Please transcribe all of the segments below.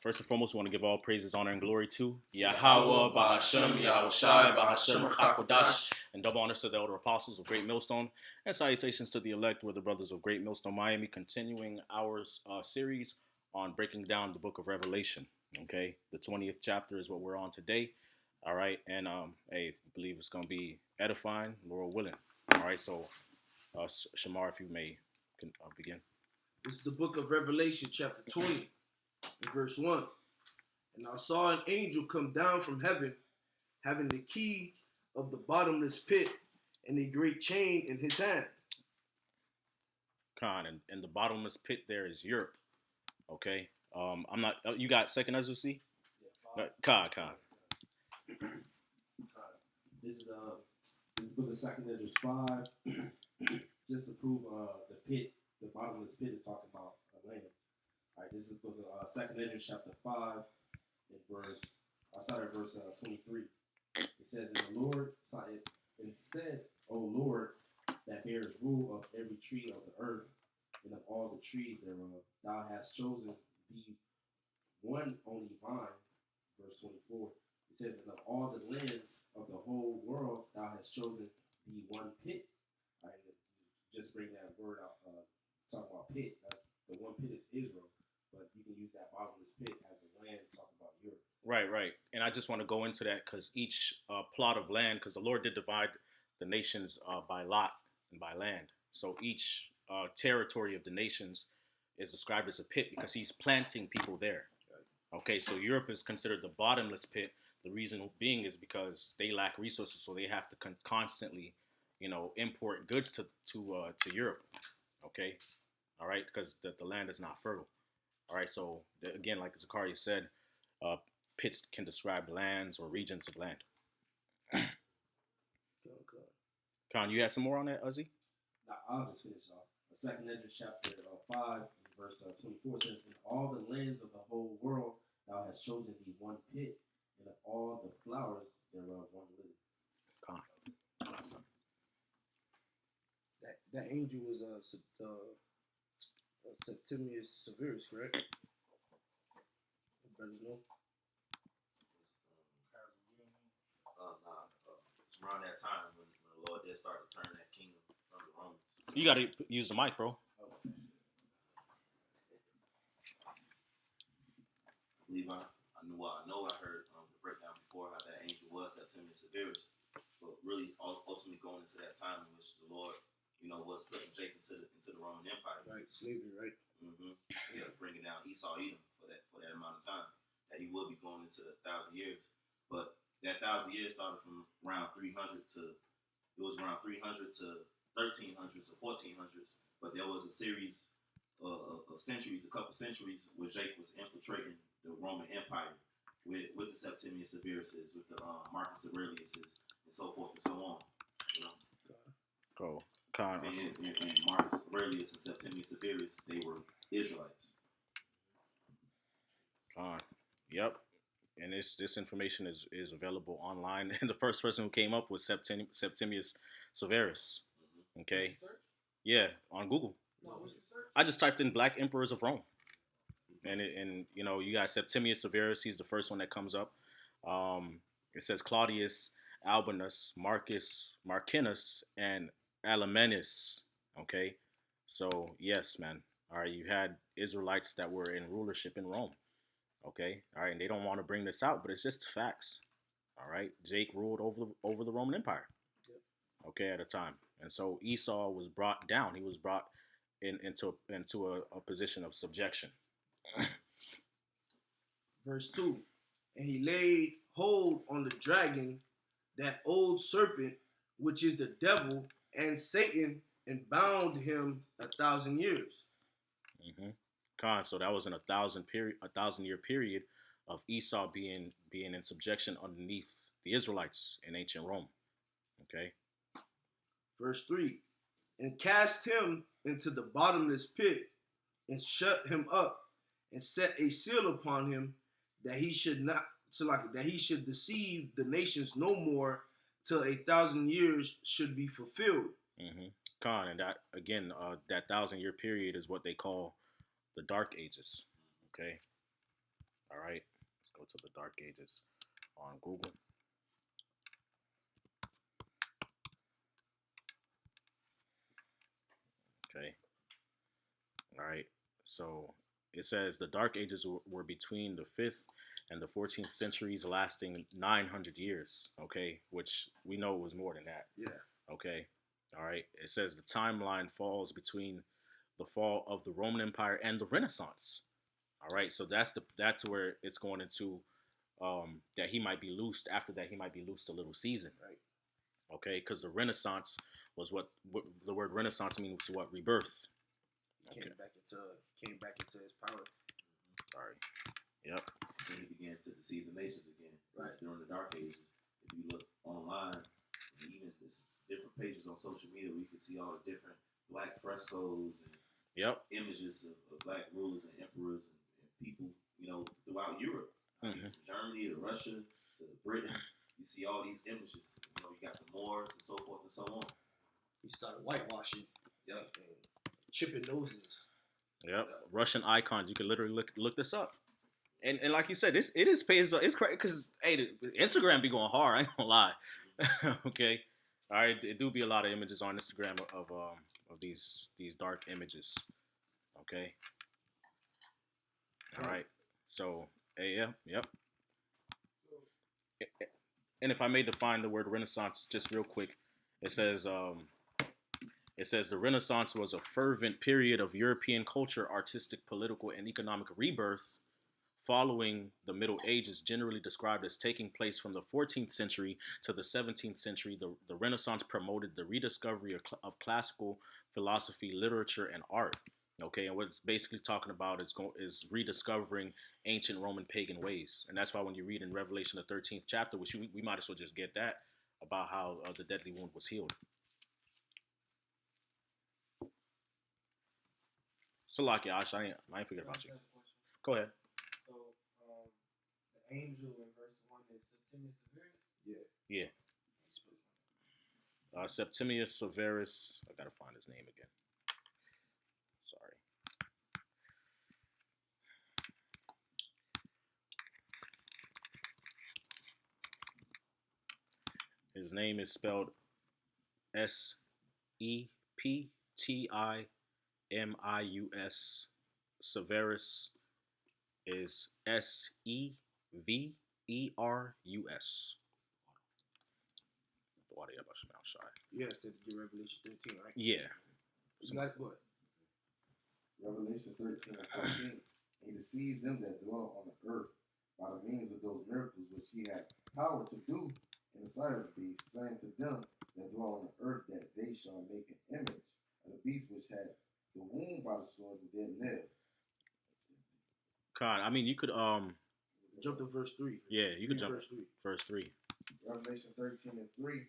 First and foremost, we want to give all praises, honor, and glory to Yahweh, Bahashem, Yahweh Shai, Bahashem, Chakodash, and double honors to the elder apostles of Great Millstone, and salutations to the elect, we're the brothers of Great Millstone, Miami, continuing our series on breaking down the book of Revelation. Okay, the 20th chapter is what we're on today. All right, and I believe it's going to be edifying, Lord willing. All right, so Shamar, if you may begin. This is the book of Revelation, chapter 20. Verse 1. And I saw an angel come down from heaven, having the key of the bottomless pit and a great chain in his hand. Khan, and the bottomless pit there is Europe. Okay. I'm not. You got second Ezra C? Yeah, Khan. This is book of Second Ezra 5. Just to prove the bottomless pit is talking about a land. All right, this is book of Second Ezra chapter 5, I started at verse 23. It says, "And the Lord said, O Lord, that bears rule of every tree of the earth, and of all the trees thereof, thou hast chosen the one only vine." Verse 24. It says, "And of all the lands of the whole world, thou hast chosen the one pit." All right, just bring that word out. Talk about pit. That's the one pit is Israel. But you can use that bottomless pit as a land to talk about Europe. Right. And I just want to go into that because each plot of land, because the Lord did divide the nations by lot and by land. So each territory of the nations is described as a pit because he's planting people there. Okay, so Europe is considered the bottomless pit. The reason being is because they lack resources, so they have to constantly, import goods to Europe. Okay, all right, because the land is not fertile. All right, so again, like Zakaria said, pits can describe lands or regions of land. Khan, you had some more on that, Uzi? I'll just finish off. Second Ezra chapter 5, verse 24 says, "In all the lands of the whole world thou hast chosen thee one pit, and of all the flowers thereof one lily." Khan. That angel was Septimius Severus, correct? Brothers know. It's around that time when the Lord did start to turn that kingdom from the Romans. You got to use the mic, bro. I know I heard the breakdown before how that angel was Septimius Severus, but really ultimately going into that time in which the Lord, was putting Jacob into the Roman Empire. Right, slavery, right? Mm-hmm. Yeah, bringing down Esau, Edom for that amount of time that he would be going into 1,000 years, but that 1,000 years started from around 300 to 1300s or 1400s, but there was a series of centuries, a couple centuries, where Jake was infiltrating the Roman Empire with the Septimius Severuses, with the Marcus Aureliuses, and so forth and so on. Cool. Khan. And Marcus Aurelius and Septimius Severus, they were Israelites. Khan. Yep. And this information is available online. And the first person who came up was Septimius Severus. Mm-hmm. Okay. Yeah, on Google. I just typed in Black Emperors of Rome, and you got Septimius Severus. He's the first one that comes up. It says Claudius Albinus, Marcus Marcinus, and Alemanus. Okay, so yes, man. All right, you had Israelites that were in rulership in Rome. Okay, all right, and they don't want to bring this out, but it's just facts. All right, Jake ruled over the Roman Empire. Okay, at a time, and so Esau was brought down. He was brought into a position of subjection. Verse 2. And he laid hold on the dragon, that old serpent, which is the devil and Satan, and bound him 1,000 years. Mm-hmm. Khan, so that was in a 1,000-year period of Esau being in subjection underneath the Israelites in ancient Rome. Okay. Verse 3. And cast him into the bottomless pit, and shut him up, and set a seal upon him, that he should deceive the nations no more, till 1,000 years should be fulfilled. Mm-hmm. Khan, and that again, that 1,000-year period is what they call the Dark Ages. Okay. All right, let's go to the Dark Ages on Google. Okay. All right. So it says the Dark Ages were between the 5th and the 14th centuries, lasting 900 years. Okay, which we know was more than that. Yeah. Okay. All right. It says the timeline falls between the fall of the Roman Empire and the Renaissance. All right. So that's where it's going into that he might be loosed. After that, he might be loosed a little season. Right. Okay, because the Renaissance was what the word Renaissance means what rebirth. Came back into his power. Sorry. Yep. And he began to deceive the nations again. Right. During the Dark Ages, if you look online, and even this different pages on social media, we can see all the different black frescoes and Yep. images of black rulers and emperors and people, throughout Europe. Mhm. From Germany to Russia to Britain, you see all these images. You got the Moors and so forth and so on. He started whitewashing. Yep. And chipping noses. Yep. Russian icons. You can literally look this up. And like you said, it is pages. It's crazy because hey, Instagram be going hard. I ain't gonna lie. Okay. All right. It do be a lot of images on Instagram of these dark images. Okay. All right. So yeah. Yep. And if I may define the word Renaissance just real quick, it says the Renaissance was a fervent period of European culture, artistic, political, and economic rebirth following the Middle Ages, generally described as taking place from the 14th century to the 17th century. The Renaissance promoted the rediscovery of classical philosophy, literature, and art. Okay, and what it's basically talking about is rediscovering ancient Roman pagan ways, and that's why when you read in Revelation the 13th chapter, which we might as well just get that about how the deadly wound was healed. Salaki, Ash, I ain't figured about you. Go ahead. So, the angel in verse 1 is Septimius Severus? Yeah. Yeah. Septimius Severus. I gotta find his name again. Sorry. His name is spelled Septimus. Severus is Severus. Yeah, it said to get Revelation 13, right? Yeah. You got what? Revelation 13 and 14. He deceived them that dwell on the earth by the means of those miracles which he had power to do in the sight of the beast, saying to them that dwell on the earth that they shall make an image of the beast which had the wound by the sword and did live. Con, I mean, you could Jump to verse 3. yeah, you could jump Verse 3. verse 3. Revelation 13 and 3.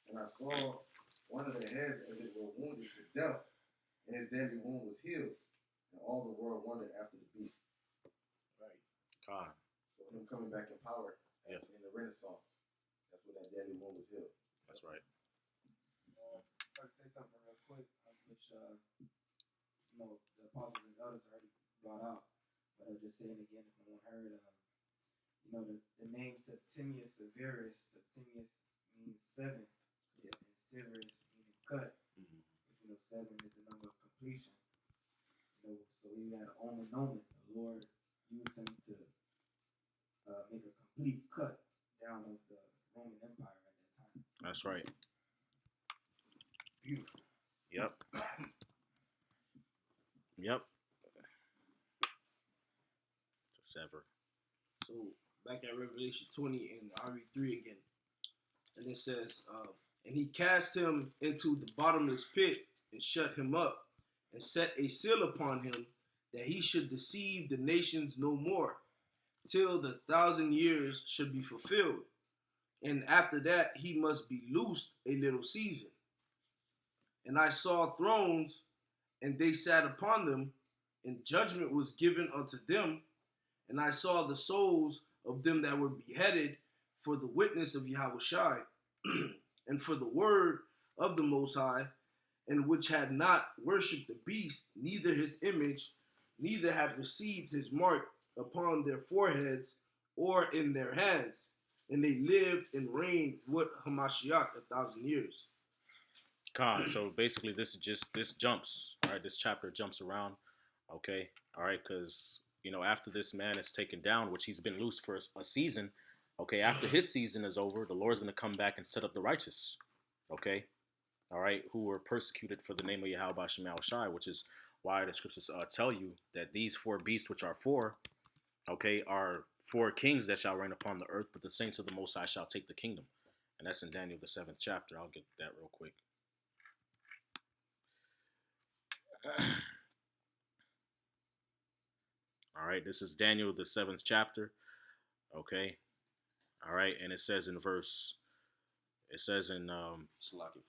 And I saw one of the heads as it were wounded to death, and his deadly wound was healed, and all the world wondered after the beast. Right. Con. So him coming back in power Yeah. in the Renaissance, that's when that deadly wound was healed. That's right. If I could say something real quick, which the apostles and elders already brought out, but I'll just say it again if no one heard. The name Septimius Severus. Septimius means seventh, and Severus meaning cut. Mm-hmm. Which 7 is the number of completion. So we got an omen. The Lord used him to make a complete cut down of the Roman Empire at that time. That's right. Beautiful. Yep. Yep. To sever. So back at Revelation 20, and I read 3 again. And it says, and he cast him into the bottomless pit and shut him up and set a seal upon him that he should deceive the nations no more till the 1,000 years should be fulfilled. And after that, he must be loosed a little season. And I saw thrones, and they sat upon them, and judgment was given unto them. And I saw the souls of them that were beheaded for the witness of Yahushua and for the word of the Most High, and which had not worshipped the beast, neither his image, neither had received his mark upon their foreheads or in their hands, and they lived and reigned with Hamashiach 1,000 years. Con. So basically, this jumps. All right, this chapter jumps around. Okay, all right, because after this man is taken down, which he's been loose for a season. Okay, after his season is over, the Lord's going to come back and set up the righteous. Okay, all right, who were persecuted for the name of Yahweh Bashem Shai, which is why the scriptures tell you that these four beasts, which are four, okay, are four kings that shall reign upon the earth, but the saints of the Most High shall take the kingdom. And that's in Daniel, the 7th chapter. I'll get that real quick. All right, this is Daniel, the 7th chapter. Okay, all right, and it says in Salaki,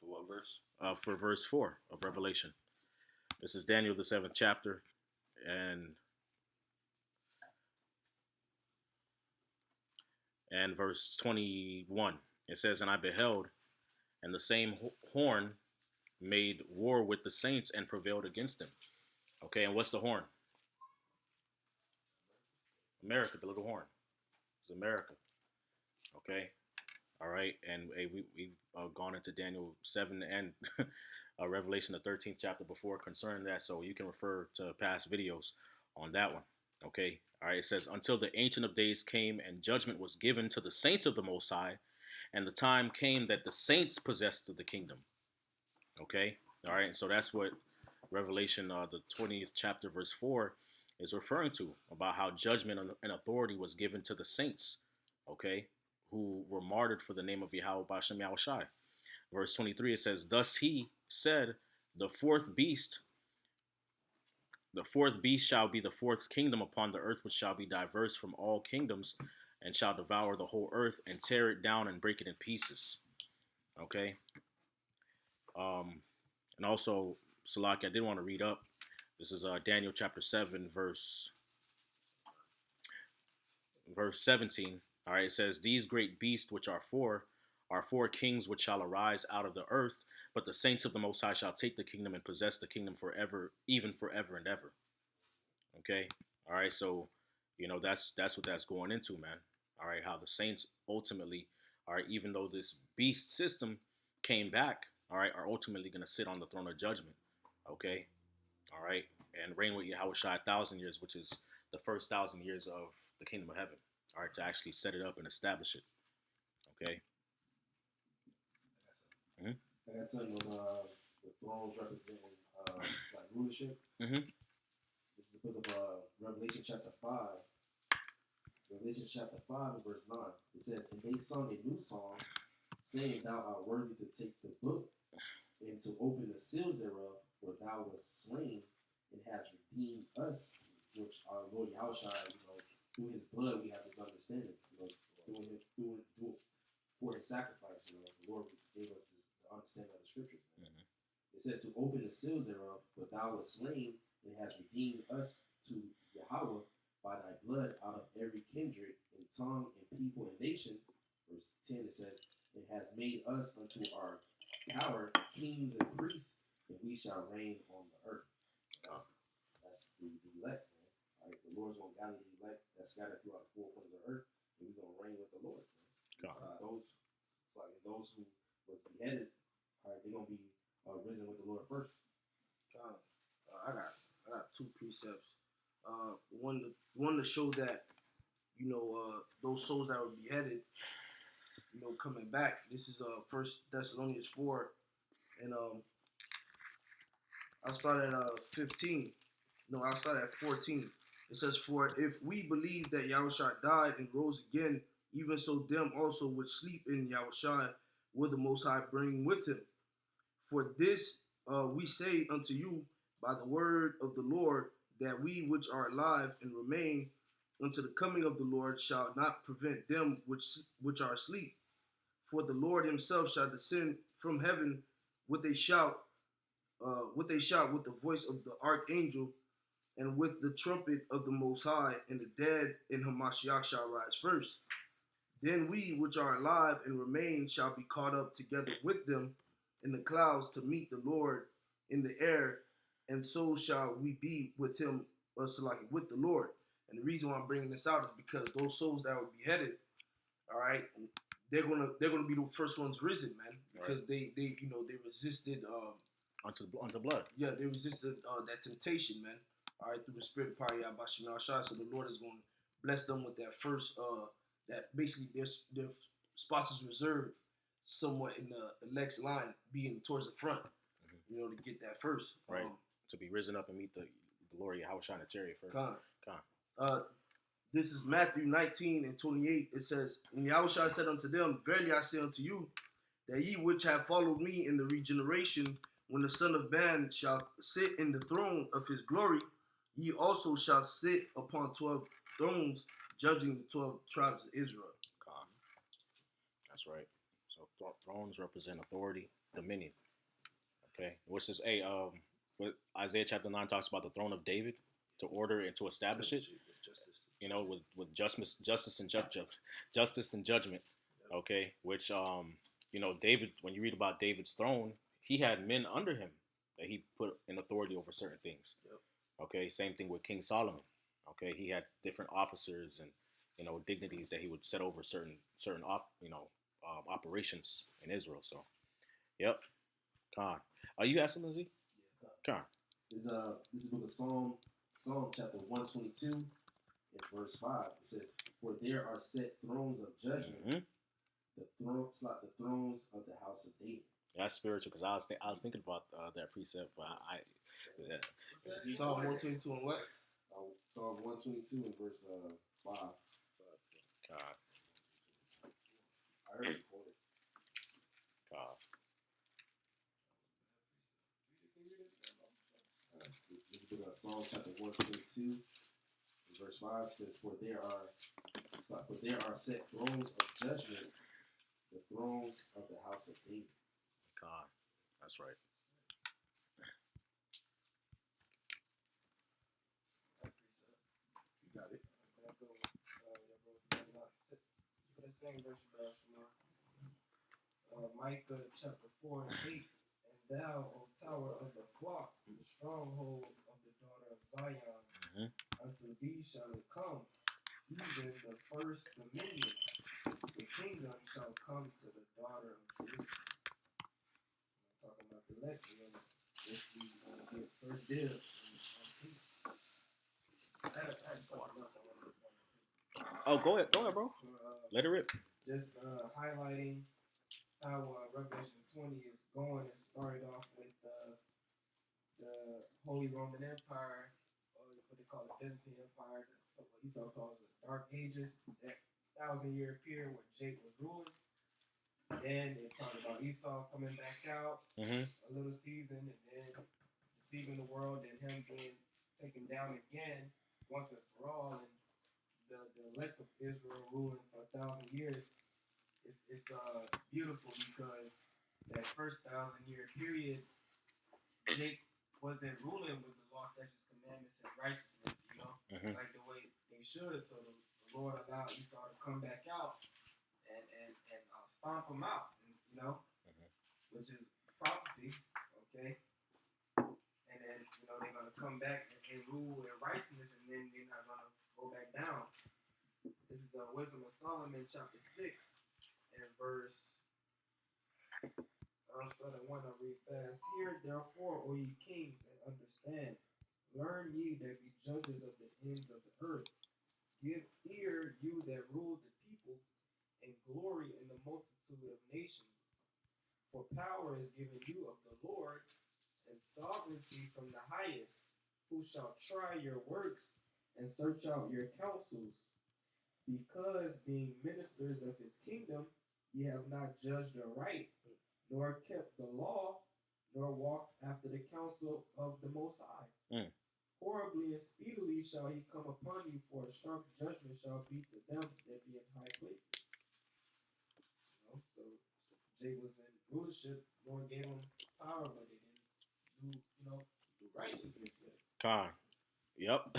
for what verse? For verse 4 of Revelation. This is Daniel, the 7th chapter, and verse 21. It says, "And I beheld, and the same horn made war with the saints and prevailed against them." Okay, and what's the horn? America, the little horn. It's America. Okay, all right, and we've gone into Daniel 7 and Revelation, the 13th chapter before concerning that, so you can refer to past videos on that one. Okay, all right, it says, "Until the Ancient of Days came and judgment was given to the saints of the Most High, and the time came that the saints possessed the kingdom." Okay, all right, so that's what Revelation, the 20th chapter, verse 4, is referring to, about how judgment and authority was given to the saints, okay, who were martyred for the name of Yahweh Bashem Yahushai. Verse 23, it says, "Thus he said, the fourth beast shall be the fourth kingdom upon the earth, which shall be diverse from all kingdoms, and shall devour the whole earth, and tear it down, and break it in pieces." Okay. And also, Salaki, I did want to read up. This is Daniel chapter 7, verse 17. All right, it says, "These great beasts, which are four kings which shall arise out of the earth, but the saints of the Most High shall take the kingdom and possess the kingdom forever, even forever and ever." Okay, all right, so that's what that's going into, man. All right, how the saints ultimately, all right, even though this beast system came back, all right, are ultimately going to sit on the throne of judgment. Okay, all right, and reign with Yahweh Shai 1,000 years, which is the first 1,000 years of the kingdom of heaven. All right, to actually set it up and establish it. Okay. I got something on the thrones representing like rulership. Mm-hmm. This is the book of Revelation chapter 5. Revelation chapter 5 and verse 9. It says, "And they sung a new song, saying, Thou art worthy to take the book and to open the seals thereof, for thou wast slain and hast redeemed us, which our Lord Yahushua, through his blood we have this understanding, through for his sacrifice, the Lord gave us the understanding of the scriptures. Mm-hmm. It says to open the seals thereof, but thou wast slain and hast redeemed us to Yahweh by thy blood out of every kindred and tongue and people and nation." Verse 10, it says, "It has made us unto our power kings and priests, and we shall reign on the earth." That's the elect, man. All right, the Lord's going to gather the elect that's scattered throughout the four corners of the earth, and we're going to reign with the Lord, man. Those who was beheaded, all right, they're going to be risen with the Lord first. I got two precepts. One to show that those souls that were beheaded, coming back. This is 1 Thessalonians 4, and I'll start at 15. No, I'll start at 14. It says, "For if we believe that Yahushua died and rose again, even so them also which sleep in Yahushua will the Most High bring with him. For this we say unto you by the word of the Lord, that we which are alive and remain unto the coming of the Lord shall not prevent them which are asleep. For the Lord himself shall descend from heaven with a shout, with the voice of the archangel, and with the trumpet of the Most High, and the dead in Hamashiach shall rise first. Then we which are alive and remain shall be caught up together with them in the clouds to meet the Lord in the air, and so shall we be with him, with the Lord. And the reason why I'm bringing this out is because those souls that were beheaded, all right, they're gonna be the first ones risen, man, because they resisted unto blood. Yeah, they resisted that temptation, man. All right, through the spirit of power, Yahbashim Yahshua. So the Lord is going to bless them with that first, that basically their spots is reserved somewhat in the next line, being towards the front, to get that first. Right. To be risen up and meet the Lord Yahushua and Terry first. This is Matthew 19:28. It says, and Yahushua said unto them, verily I say unto you, that ye which have followed me in the regeneration, when the Son of Man shall sit in the throne of his glory, ye also shall sit upon 12 thrones, judging the 12 tribes of Israel. That's right. So thrones represent authority, dominion. Okay. What's this? Hey, what Isaiah chapter 9 talks about the throne of David to order and to establish it. With justice and judgment. Okay. Which David, when you read about David's throne, he had men under him that he put in authority over certain things. Yep. Okay, same thing with King Solomon. Okay, he had different officers and dignities that he would set over certain operations in Israel. So, yep. Khan, are you asking Lindsay? Yeah. Khan. This is book of Psalm chapter 122 in verse 5. It says, "For there are set thrones of judgment, the thrones like the thrones of the house of David." That's spiritual, because I was thinking about that precept, but Psalm 122 and what? Psalm 122 and verse 5. God. I already quoted. God. This is Psalm chapter 122 verse 5 says, "For there are set thrones of judgment, the thrones of the house of David." God. That's right. You got it. For the same verse, Micah chapter 4 and 8. And thou, O tower of the flock, the stronghold of the daughter of Zion, unto thee shall it come, even the first dominion. The kingdom shall come to the daughter of Jerusalem. I'm talking about the elect, let's get first dibs on people. I had something else I wanted to point out. Oh, go ahead, bro. Let it rip. Just highlighting how Revelation 20 is going. It started off with the Holy Roman Empire, or what they call the Byzantine Empire, so what Esau calls the Dark Ages, that 1,000-year period where Jake was ruling. Then they talked about Esau coming back out, a little season, and then deceiving the world, and him being taken down again once and for all, and the elect of Israel ruling for 1,000 years. It's beautiful because that first 1,000-year period, Jake wasn't ruling with the law, statutes, commandments, and righteousness, like the way they should. So the Lord allowed Esau to come back out and stomp him out, which is prophecy, okay? And then, they're going to come back and rule in righteousness, and then they're not going to go back down. This is Wisdom of Solomon, chapter 6, and verse, I'll read fast. "Hear therefore, O ye kings, and understand. Learn ye that be judges of the ends of the earth. Give ear, you that rule the people, and glory in the multitude of nations. For power is given you of the Lord, and sovereignty from the highest, who shall try your works and search out your counsels. Because being ministers of his kingdom, ye have not judged aright, nor kept the law, nor walked after the counsel of the Most High. Horribly and speedily shall he come upon you, for a sharp judgment shall be to them that be in high places." So Jay was in rulership. Lord gave him power, but they didn't do righteousness with it. Khan. Yep.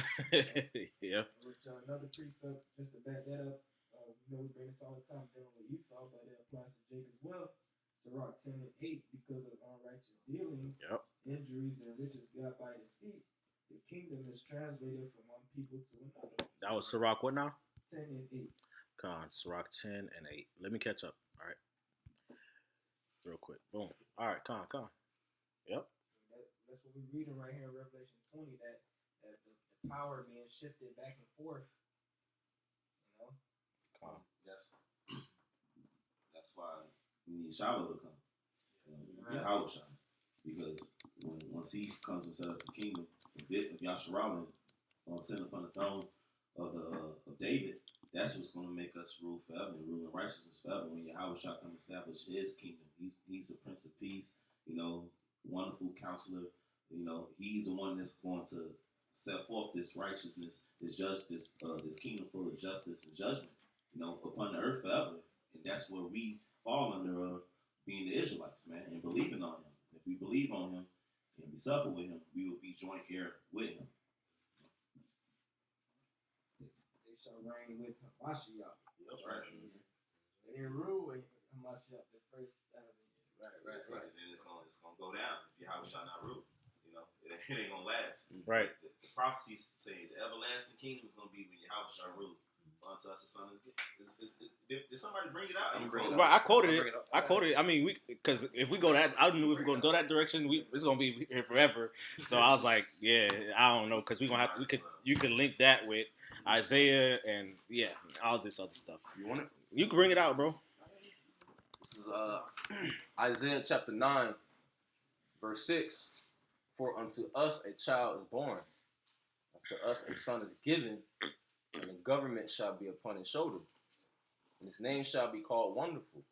Yep. Which another precept, just to back that up, we bring this all the time dealing with Esau, but it applies to Jake as well. Sirach 10 and 8, because of unrighteous dealings, injuries, and riches got by deceit, the kingdom is translated from one people to another. That was Sirach. What now? 10 and 8. Con. Sirach 10 and 8. Let me catch up. All right. Real quick. Boom. All right. Con. Yep. That's what we're reading right here in Revelation 20. That the power being shifted back and forth. You know. Con. That's why we need Shiloh to come. Yahweh Shai. Because once he comes and set up the kingdom, the bit of Yasharallah sit upon the throne of David, that's what's going to make us rule forever and rule in righteousness forever. When Yahweh Shai come establish his kingdom, he's the Prince of Peace, wonderful counselor. He's the one that's going to set forth this righteousness, this kingdom full of justice and judgment, upon the earth forever. And that's where we fall under being the Israelites, man, and believing on him. If we believe on him and we suffer with him, we will be joint heir with him. They shall reign with Hamashiach. That's right. They didn't rule with Hamashiach the first 1,000 years. That's right. Then it's gonna go down if Yahweh shall not rule. It ain't gonna last. Right. The prophecies say the everlasting kingdom is gonna be when Yahweh shall rule. Unto us the son is did somebody bring it out? Right, I quoted it. I mean, because if we go that, I don't know if we're gonna go that direction. It's gonna be here forever. So I was like, yeah, I don't know, because you could link that with Isaiah and all this other stuff. You want it? You can bring it out, bro. This is Isaiah chapter 9, verse 6. For unto us a child is born, unto us a son is given, and the government shall be upon his shoulder. And his name shall be called Wonderful,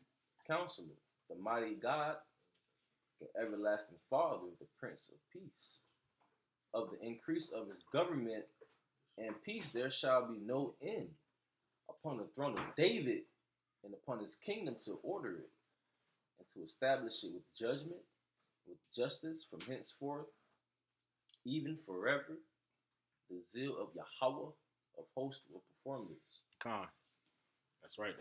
Counselor, the Mighty God, the Everlasting Father, the Prince of Peace. Of the increase of his government and peace there shall be no end, upon the throne of David and upon his kingdom, to order it and to establish it with judgment, with justice from henceforth, even forever. The zeal of Yahweh of hosts will perform this. Con. That's right.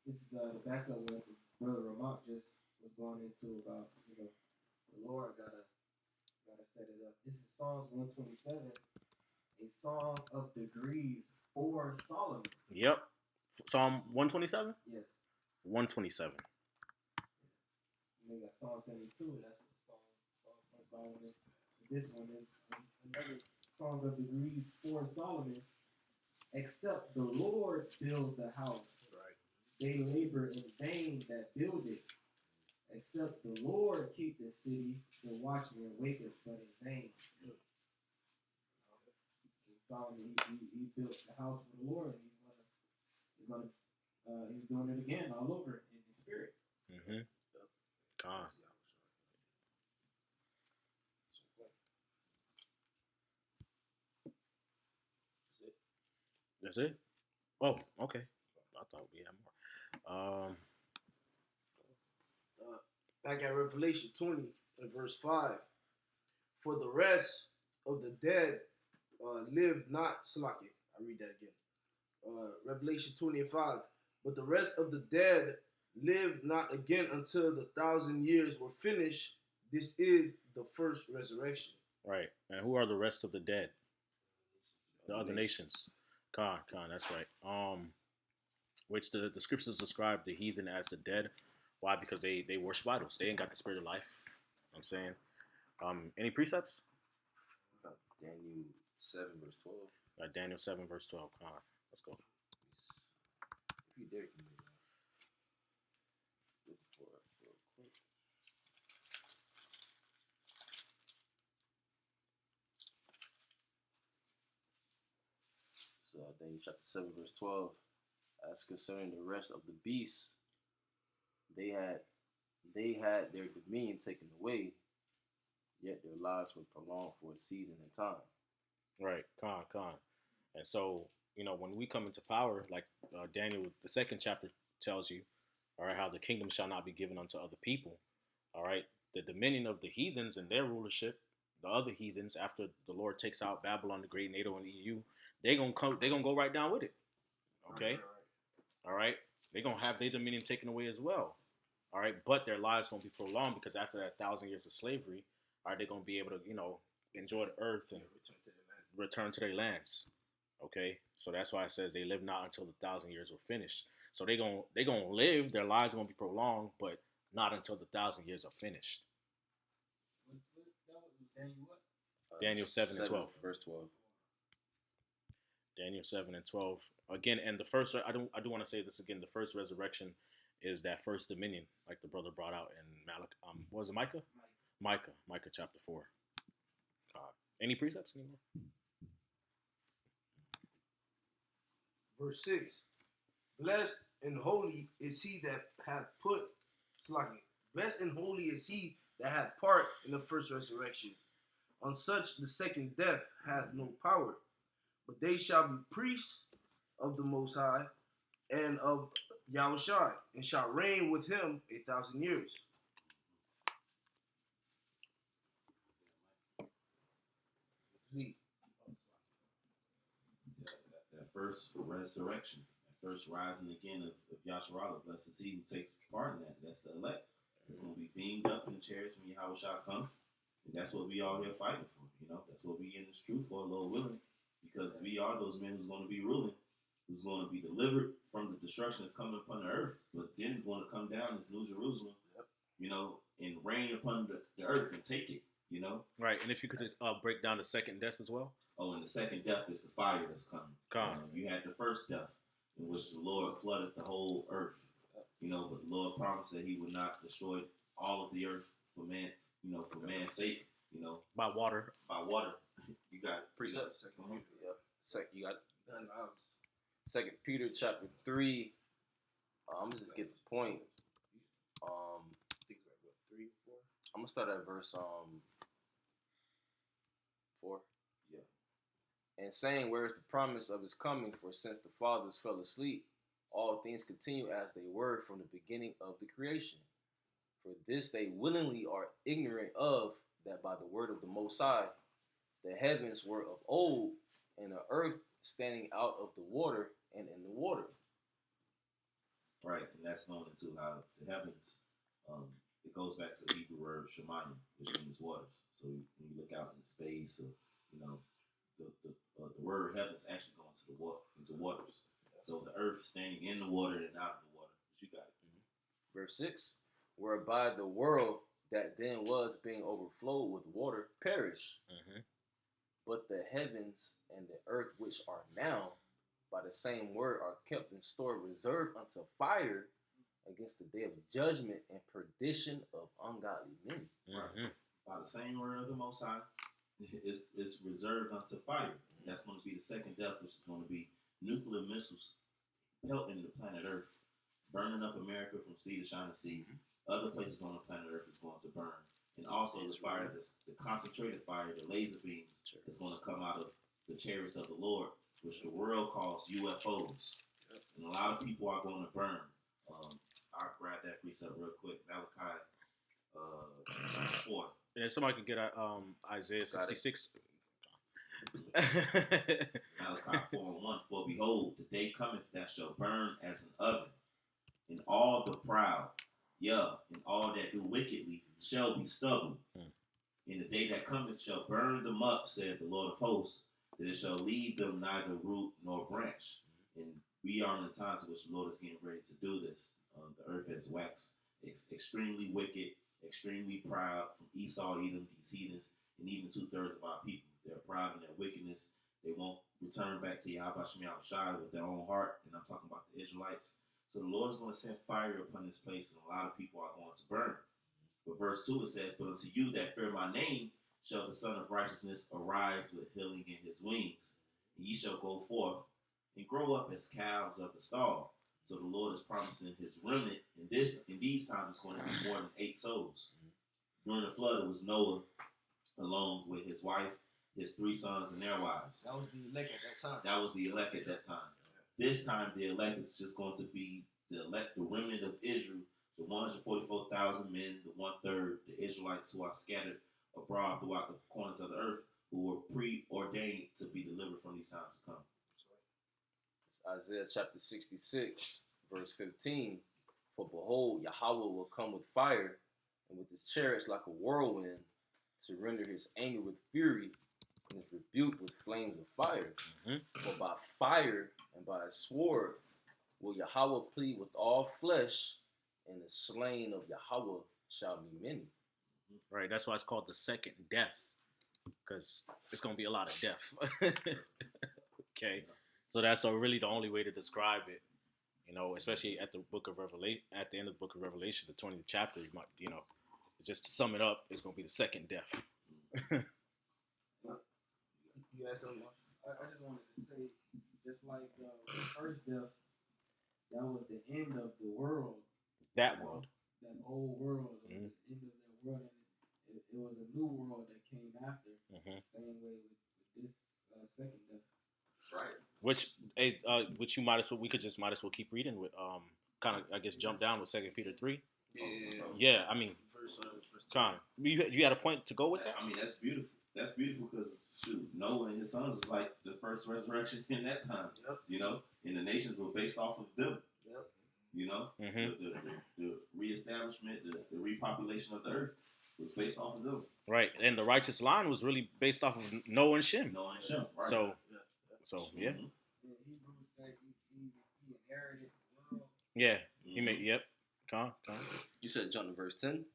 This is the backup what Brother Ramak just was going into about, the Lord gotta set it up. This is Psalms 127, a song of degrees for Solomon. Yep. Psalm 127? Yes. 127. And they got Psalm 72, that's a song for Solomon. This one is another song of degrees for Solomon. Except the Lord build the house, they labor in vain that build it. Except the Lord keep the city, the watchman waketh but in vain. And Solomon, he built the house for the Lord, and he's doing it again all over in the spirit. Mm-hmm. Con. That's it? Oh, okay. I thought we had more. Back at Revelation 20 and verse 5. For the rest of the dead live not. Salaki, I read that again. Revelation 20 and 5. But the rest of the dead live not again until the 1,000 years were finished. This is the first resurrection. Right. And who are the rest of the dead? The other nations. Con, that's right. Which the scriptures describe the heathen as the dead. Why? Because they worship idols. They ain't got the spirit of life. You know what I'm saying? Any precepts? Daniel 7, verse 12. Daniel 7, verse 12. Con, let's go. If you dare, you can look for it real quick. So Daniel chapter 7, verse 12. As concerning the rest of the beasts, they had their dominion taken away, yet their lives were prolonged for a season and time. Right, con. And so, when we come into power, like Daniel, the second chapter tells you, all right, how the kingdom shall not be given unto other people. All right, the dominion of the heathens and their rulership, the other heathens, after the Lord takes out Babylon, the great NATO, and the EU, they're gonna go right down with it. Okay, all right, they're gonna have their dominion taken away as well. All right, but their lives won't be prolonged, because after that 1,000 years of slavery, are they going to be able to, enjoy the earth and return to their lands? Okay, so that's why it says they live not until the 1,000 years were finished. So they gonna live, their lives are gonna be prolonged, but not until the 1,000 years are finished. That was Daniel what? Daniel 7 and 12. verse 12. Daniel 7 and 12. Again, and the first, I do want to say this again. The first resurrection is that first dominion, like the brother brought out in Malachi. What was it, Micah? Micah chapter 4. Any precepts anymore? Verse 6. Blessed and holy is he that hath put, blessed and holy is he that hath part in the first resurrection. On such the second death hath no power, but they shall be priests of the Most High and of Yahushua, and shall reign with him 1,000 years. Z. That first resurrection, that first rising again of Yahshua, blessed is he who takes part in that. That's the elect. It's going to be beamed up in the chariots when Yahweh shall come. And that's what we all here fighting for. That's what we in this truth for, Lord willing. Because we are those men who's going to be ruling, who's going to be delivered from the destruction that's coming upon the earth, but then going to come down as New Jerusalem, and reign upon the earth and take it, Right, and if you could just break down the second death as well. Oh, and the second death is the fire that's coming. You had the first death, in which the Lord flooded the whole earth, but the Lord promised that he would not destroy all of the earth for man, for man's sake, By water. By water. You got Precepts. You got Second Peter chapter 3. I'm gonna just get the point. I'm gonna start at verse 4. Yeah. And saying, where is the promise of his coming? For since the fathers fell asleep, all things continue as they were from the beginning of the creation. For this they willingly are ignorant of, that by the word of the Most High, the heavens were of old, and the earth standing out of the water and in the water. Right, and that's known into how the heavens, it goes back to the Hebrew word shemayim, which means waters. So when you look out in space, the word heavens actually go into waters. So the earth standing in the water and out of the water. But you got it. Mm-hmm. Verse 6, whereby the world that then was being overflowed with water perished. Mm-hmm. But the heavens and the earth which are now, by the same word, are kept in store, reserved unto fire against the day of judgment and perdition of ungodly men. Mm-hmm. By the same word of the Most High, it's reserved unto fire. That's going to be the second death, which is going to be nuclear missiles pelting the planet Earth, burning up America from sea to shining sea. Other places on the planet Earth is going to burn. And also the fire, the concentrated fire, the laser beams, is going to come out of the chariots of the Lord, which the world calls UFOs. And a lot of people are going to burn. I'll grab that precept real quick. Malachi 4. And if somebody could get Isaiah 66. Malachi 4:1. For behold, the day cometh that shall burn as an oven, and all the proud, and all that do wickedly shall be stubble. And the day that cometh shall burn them up, saith the Lord of hosts, that it shall leave them neither root nor branch. And we are in the times in which the Lord is getting ready to do this. The earth has waxed extremely wicked, extremely proud, from Esau, Edom, these heathens, and even 2/3 of our people. They're proud in their wickedness. They won't return back to Yahweh Shem Yahushua with their own heart. And I'm talking about the Israelites. So the Lord is going to send fire upon this place, and a lot of people are going to burn. But verse 2, it says, but unto you that fear my name shall the Son of Righteousness arise with healing in his wings. And ye shall go forth and grow up as calves of the stall. So the Lord is promising his remnant. In these times, it's going to be more than 8 souls. During the flood, it was Noah along with his wife, his 3 sons, and their wives. That was the elect at that time. That was the elect at that time. This time, the elect is just going to be the remnant of Israel, the 144,000 men, the 1/3, the Israelites who are scattered abroad throughout the corners of the earth, who were preordained to be delivered from these times to come. It's Isaiah chapter 66, verse 15. For behold, Yahweh will come with fire, and with his chariots like a whirlwind, to render his anger with fury and his rebuke with flames of fire. Mhm. For by fire and by a sword will Yahweh plead with all flesh, and the slain of Yahweh shall be many. Right. That's why it's called the second death, because it's gonna be a lot of death. Okay. So that's really the only way to describe it. Especially at the book of Revelation, at the end of the book of Revelation, the 20th chapter. Just to sum it up, it's gonna be the second death. You had something? I just wanted to say, just like the first death, that was the end of the world. That world. That old world, the Mhm. end of that world, and it was a new world that came after. Mhm. Same way with this second death. Right. Which you might as well. We could might as well keep reading with kind of, I guess, jump down with 2 Peter 3. Yeah. I mean, Con, you had a point to go with that? I mean, that's beautiful. That's beautiful because shoot, Noah and his sons was like the first resurrection in that time. Yep. And the nations were based off of them. Yep. The reestablishment, the repopulation of the earth was based off of them. Right, and the righteous line was really based off of Noah and Shem. Noah and Shem, right? So yeah. Mhm. The Hebrews say he inherited the world. Yeah, Mhm. he made. Yep. Con. You said jump to verse 10.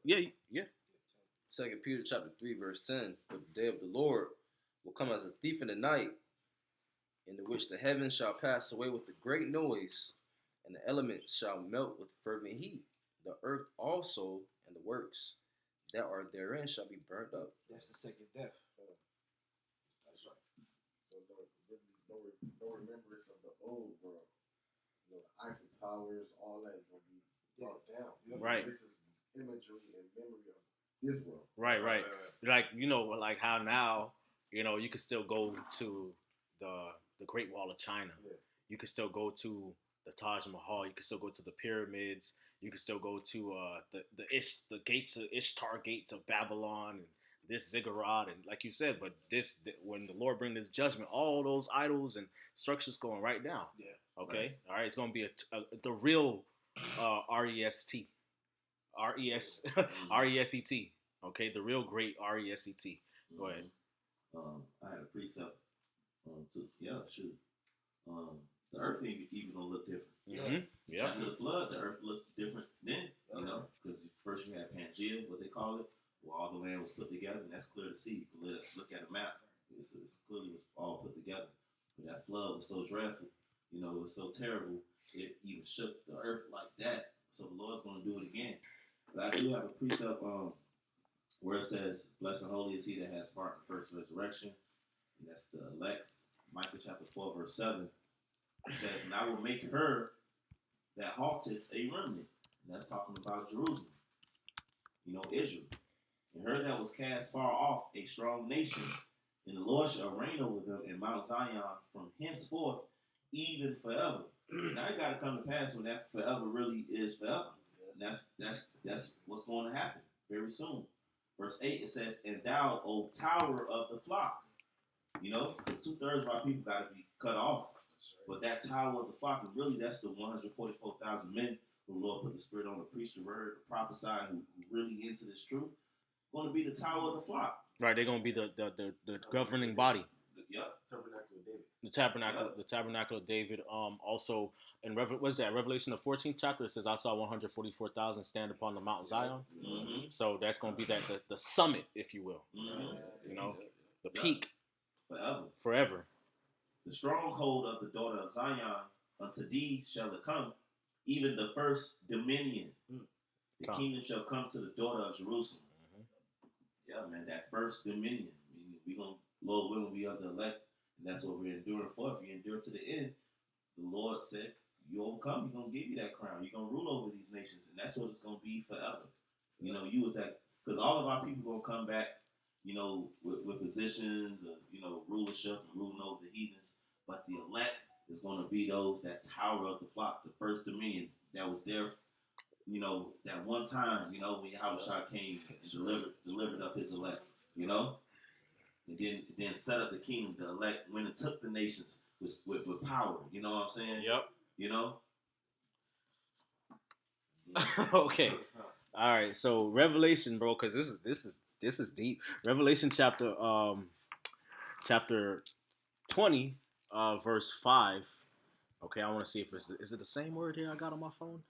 Yeah. 2 Peter chapter 3, verse 10. But the day of the Lord will come as a thief in the night, in the which the heavens shall pass away with a great noise, and the elements shall melt with fervent heat. The earth also and the works that are therein shall be burnt up. That's the second death. That's right. So no remembrance of the old world. The Eiffel Towers, all that is going to be brought down. Right. This is imagery and memory of this world. Right. Like how now, you can still go to the Great Wall of China. Yeah. You can still go to the Taj Mahal. You can still go to the pyramids. You can still go to the gates of Ishtar, gates of Babylon, and this ziggurat, and like you said. But when the Lord bring this judgment, all those idols and structures going right down. Yeah. Okay. Right. All right. It's going to be the real REST. RESET. Okay, the real great RESET. Go ahead. I had a precept. The earth ain't even gonna look different. Mm-hmm. Yeah. After the flood, the earth looked different then. Because first you had Pangea, what they call it, where all the land was put together, and that's clear to see. You can look at a map. It's clearly was all put together. But that flood was so dreadful. It was so terrible. It even shook the earth like that. So the Lord's gonna do it again. But I do have a precept where it says, "Blessed and holy is he that has part in the first resurrection." And that's the elect. Micah chapter 4, verse 7. It says, "And I will make her that halted a remnant." And that's talking about Jerusalem. Israel. "And her that was cast far off, a strong nation. And the Lord shall reign over them in Mount Zion from henceforth, even forever." Now it got to come to pass when that forever really is forever. And that's what's going to happen very soon. Verse 8, it says, "And thou, O tower of the flock." Because 2/3 of our people got to be cut off. But that tower of the flock, and really that's the 144,000 men who the Lord put the Spirit on to preach the word, to prophesy, who really into this truth, going to be the tower of the flock. Right, they're gonna be the governing body. Yep. Tabernacle of David. The tabernacle of David. Also, in what's that? Revelation the 14th chapter. It says, "I saw 144,000 stand upon the Mount Zion." Mm-hmm. So that's gonna be the summit, if you will. Mm-hmm. The peak Forever. forever. "The stronghold of the daughter of Zion, unto thee shall it come, even the first dominion. The Come. kingdom shall come to the daughter of Jerusalem." Mhm. Yeah, man, that first dominion. We gonna, Lord willing, we are the elect, and that's what we're enduring for. If you endure to the end, the Lord said, "You overcome. He's gonna give you that crown. You're gonna rule over these nations, and that's what it's gonna be forever." You was that, because all of our people gonna come back, with positions of, rulership and ruling over the heathens. But the elect is going to be those that tower of the flock, the first dominion that was there, that one time, when Yahushua came and delivered up his elect, and then set up the kingdom. The elect went and took the nations with power. You know what I'm saying? Yep. Okay. All right. So Revelation, bro, because this is this is deep. Revelation chapter 20, verse 5. Okay, I want to see if is it the same word here I got on my phone?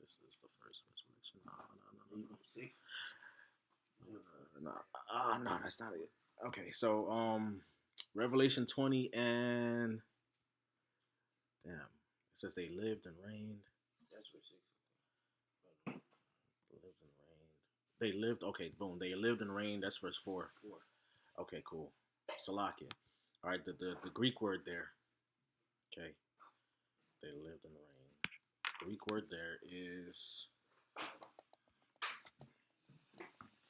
This is the first resurrection. No. 6. No, that's not it. Okay, so Revelation 20 and damn, it says they lived and reigned. That's what 6. Lived and reigned. They lived. Okay, boom. They lived and reigned. That's verse 4. 4. Okay, cool. Salakia. All right, the Greek word there. Okay, they lived and reigned. Greek word there is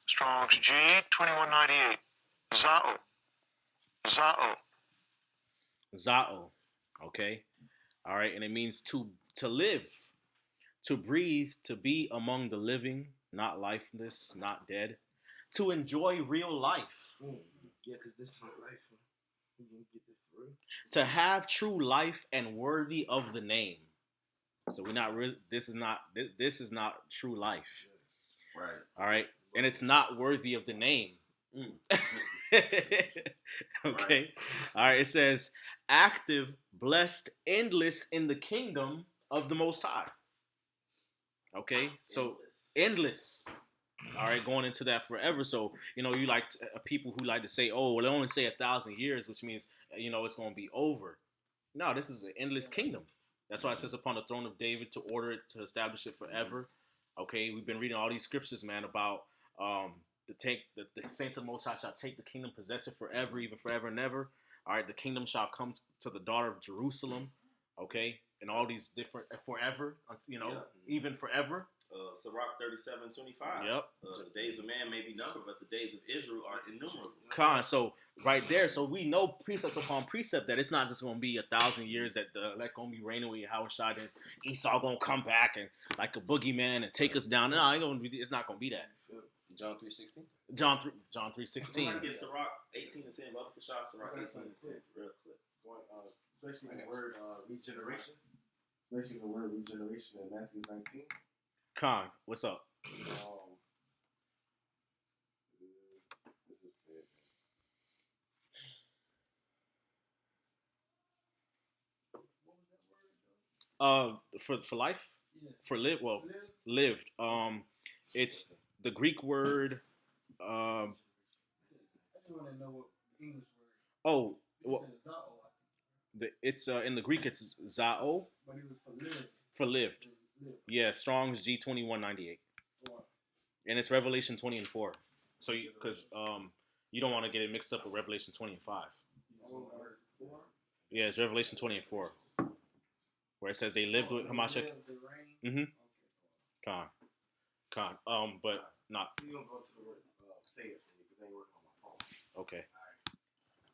Strong's G 2198. Zao. Zao. Zao. Okay. All right, and it means to live, to breathe, to be among the living, not lifeless, not dead, to enjoy real life, Yeah, because this is not life. Man. We gonna get this for real. to have true life and worthy of the name. So we're not. This is not true life. Right. All right, and it's not worthy of the name. Okay. All right. It says active, blessed, endless in the kingdom of the Most High. Okay. So endless. All right. Going into that forever. So, you like people who like to say, oh, well, they only say 1,000 years, which means, it's going to be over. No, this is an endless kingdom. That's why it says upon the throne of David to order it, to establish it forever. Okay. We've been reading all these scriptures, man, about, the saints of the Most High shall take the kingdom, possess it forever, even forever and ever. All right, the kingdom shall come to the daughter of Jerusalem. Okay, and all these different forever, even forever. Sirach 37:25. Yep. The days of man may be numbered, but the days of Israel are innumerable. So right there, so we know precept upon precept that it's not just going to be 1,000 years that the elect going to be reigning with Yahushua and Esau going to come back and like a boogeyman and take us down. No, it's not going to be that. John 3:16. John 3:16. Get Sirach 18:10. Welcome to Shah Sirach 18:10. Real quick. Especially the word regeneration. Especially the word regeneration in Matthew 19. Khan, what's up? For life, for live. Well, lived. It's the Greek word. I just want to know what the English word. Oh, It well, says Zao, I think. it's in the Greek. It's zao But it was for live. for lived. Live. Yeah, Strong's G 2198, Or- and it's Revelation 20 and 4. So because you don't want to get it mixed up with Revelation 20 and 5. or 4. Yeah, it's Revelation 20 and 4, where it says they lived with Hamashiach. Mhm. Khan. But not You don't go to the word play it for me because I ain't working on my phone. okay.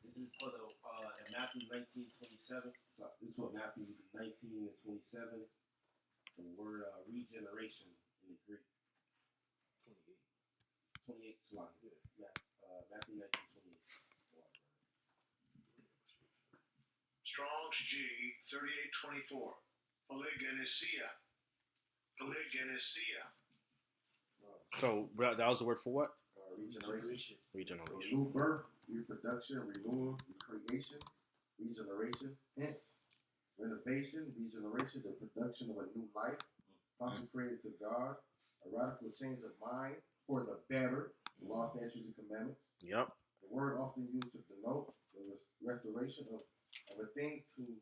This is for the in Matthew 19:27. So this is what Matthew 19 and 27. The word regeneration in the Greek. 28 slide. Yeah. Matthew 19:28. Strong's G 3824. Polygenesia. Polygenesia. So that was the word for what? Regeneration. Regeneration. New birth, reproduction, renewal, recreation, regeneration, hence, renovation, regeneration, the production of a new life, consecrated to God, a radical change of mind for the better, law, statutes, and commandments. Yep. The word often used to denote the restoration of a thing to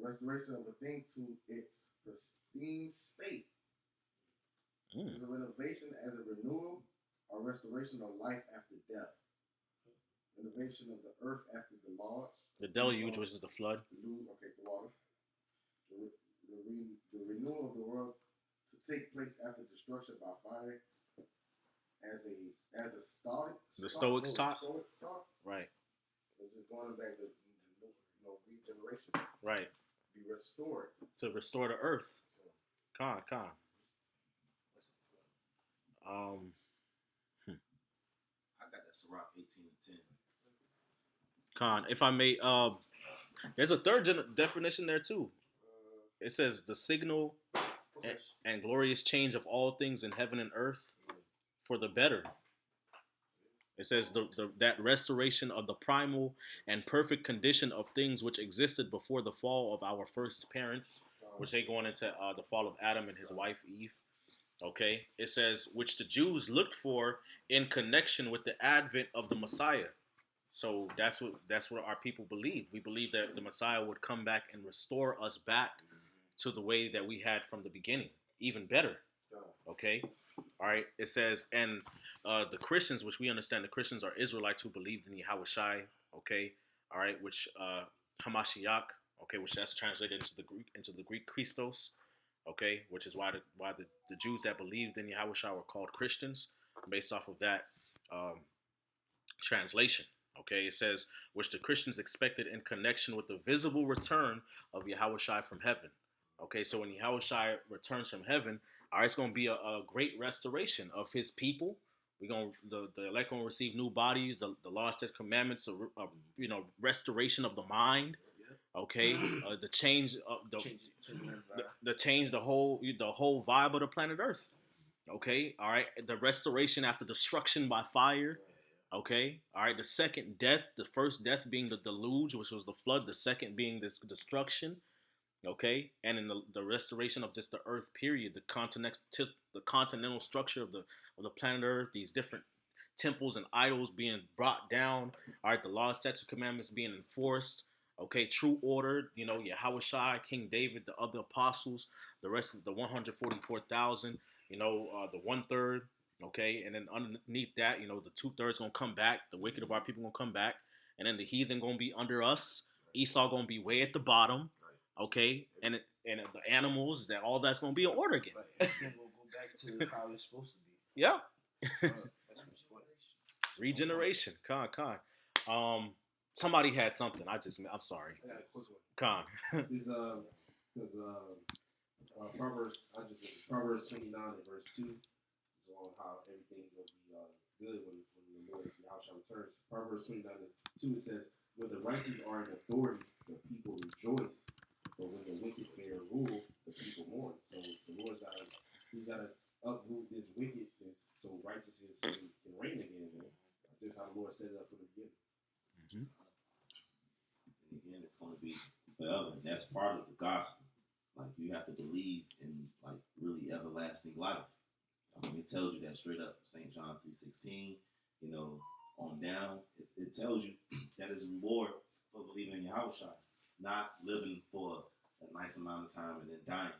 restoration of a thing to its pristine state. Is a renovation as a renewal or restoration of life after death. Renovation of the earth after the launch. The deluge, which is the flood. The water. The renewal of the world to take place after destruction by fire, as the Stoics taught. Stoics taught. Right. It's just going back to regeneration. Right. Be restored. To restore the earth. Khan. I got that Sirach 18:10. Khan. If I may, there's a third definition there too. It says the signal and glorious change of all things in heaven and earth. for the better. It says that restoration of the primal and perfect condition of things which existed before the fall of our first parents, which they going into the fall of Adam and his wife Eve. Okay, it says which the Jews looked for in connection with the advent of the Messiah. So that's what our people believe. We believe that the Messiah would come back and restore us back to the way that we had from the beginning, even better. Okay, all right. It says and the Christians, which we understand, the Christians are Israelites who believed in Yahushai. Okay, all right, which Hamashiach. Okay, which that's translated into the Greek Christos. Okay, which is why the Jews that believed in Yahushua were called Christians, based off of that translation. Okay, it says which the Christians expected in connection with the visible return of Yahushua from heaven. Okay, so when Yahushua returns from heaven, all right, it's going to be a great restoration of his people. We're going the elect going to receive new bodies, the law, statutes, commandments, restoration of the mind. Okay, the change of the change the whole vibe of the planet Earth. Okay, all right, the restoration after destruction by fire. Okay, all right, the second death, the first death being the deluge, which was the flood, the second being this destruction. Okay, and in the restoration of just the Earth period, the continental structure of the planet Earth, these different temples and idols being brought down. All right, the law, statutes, commandments being enforced. Okay, true order, Yahushua, King David, the other apostles, the rest of the 144,000, the 1/3, okay, and then underneath that, the 2/3 gonna come back, the wicked of our people gonna come back, and then the heathen gonna be under us, Esau gonna be way at the bottom, okay, and the animals, that all that's gonna be in order again. But we'll go back to how it's supposed to be. Yeah. That's what's what. Regeneration, Khan. Somebody had something. I'm sorry. I got a quick one. Khan. Is Proverbs 29 and verse 2 is on how everything will be good when the Lord Yahushua returns. Proverbs 29 and 2, it says, when the righteous are in authority, the people rejoice, but when the wicked bear rule, the people mourn. So the Lord's he's got to uproot this wickedness so righteousness can reign again, man. Just how the Lord set it up from the beginning. Mm-hmm. Again, it's going to be forever, and that's part of the gospel. Like, you have to believe in like really everlasting life. It tells you that straight up. St. John 3:16, on down. It tells you that is a reward for believing in Yahushua, not living for a nice amount of time and then dying.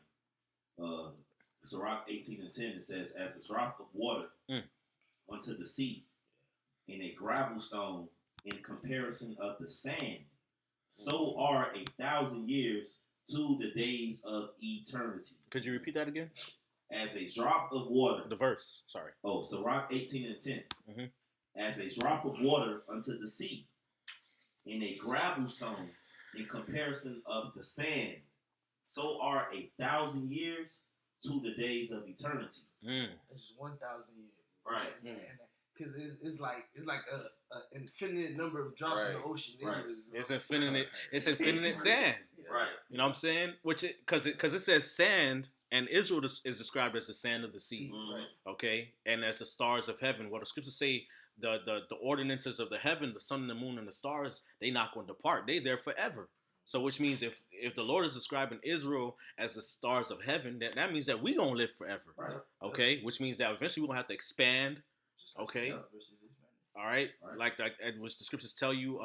Sirach 18:10, it says, as a drop of water onto the sea, in a gravel stone in comparison of the sand, so are 1,000 years to the days of eternity. Could you repeat that again? As a drop of water. The verse, sorry. Oh, Sirach 18:10. Mm-hmm. As a drop of water unto the sea, in a gravel stone in comparison of the sand, so are 1,000 years to the days of eternity. It's just 1,000 years. Right. Because it's like a infinite number of drops in the ocean. Right. It's infinite sand. Right. You know what I'm saying? Because it says sand, and Israel is described as the sand of the sea. Right. Okay, and as the stars of heaven. What the scriptures say, the ordinances of the heaven, the sun and the moon and the stars, they not going to depart. They there forever. So which means if the Lord is describing Israel as the stars of heaven, that means that we gonna live forever. Right. Okay, which means that eventually we're gonna have to expand. Okay. All right. Like which the scriptures tell you,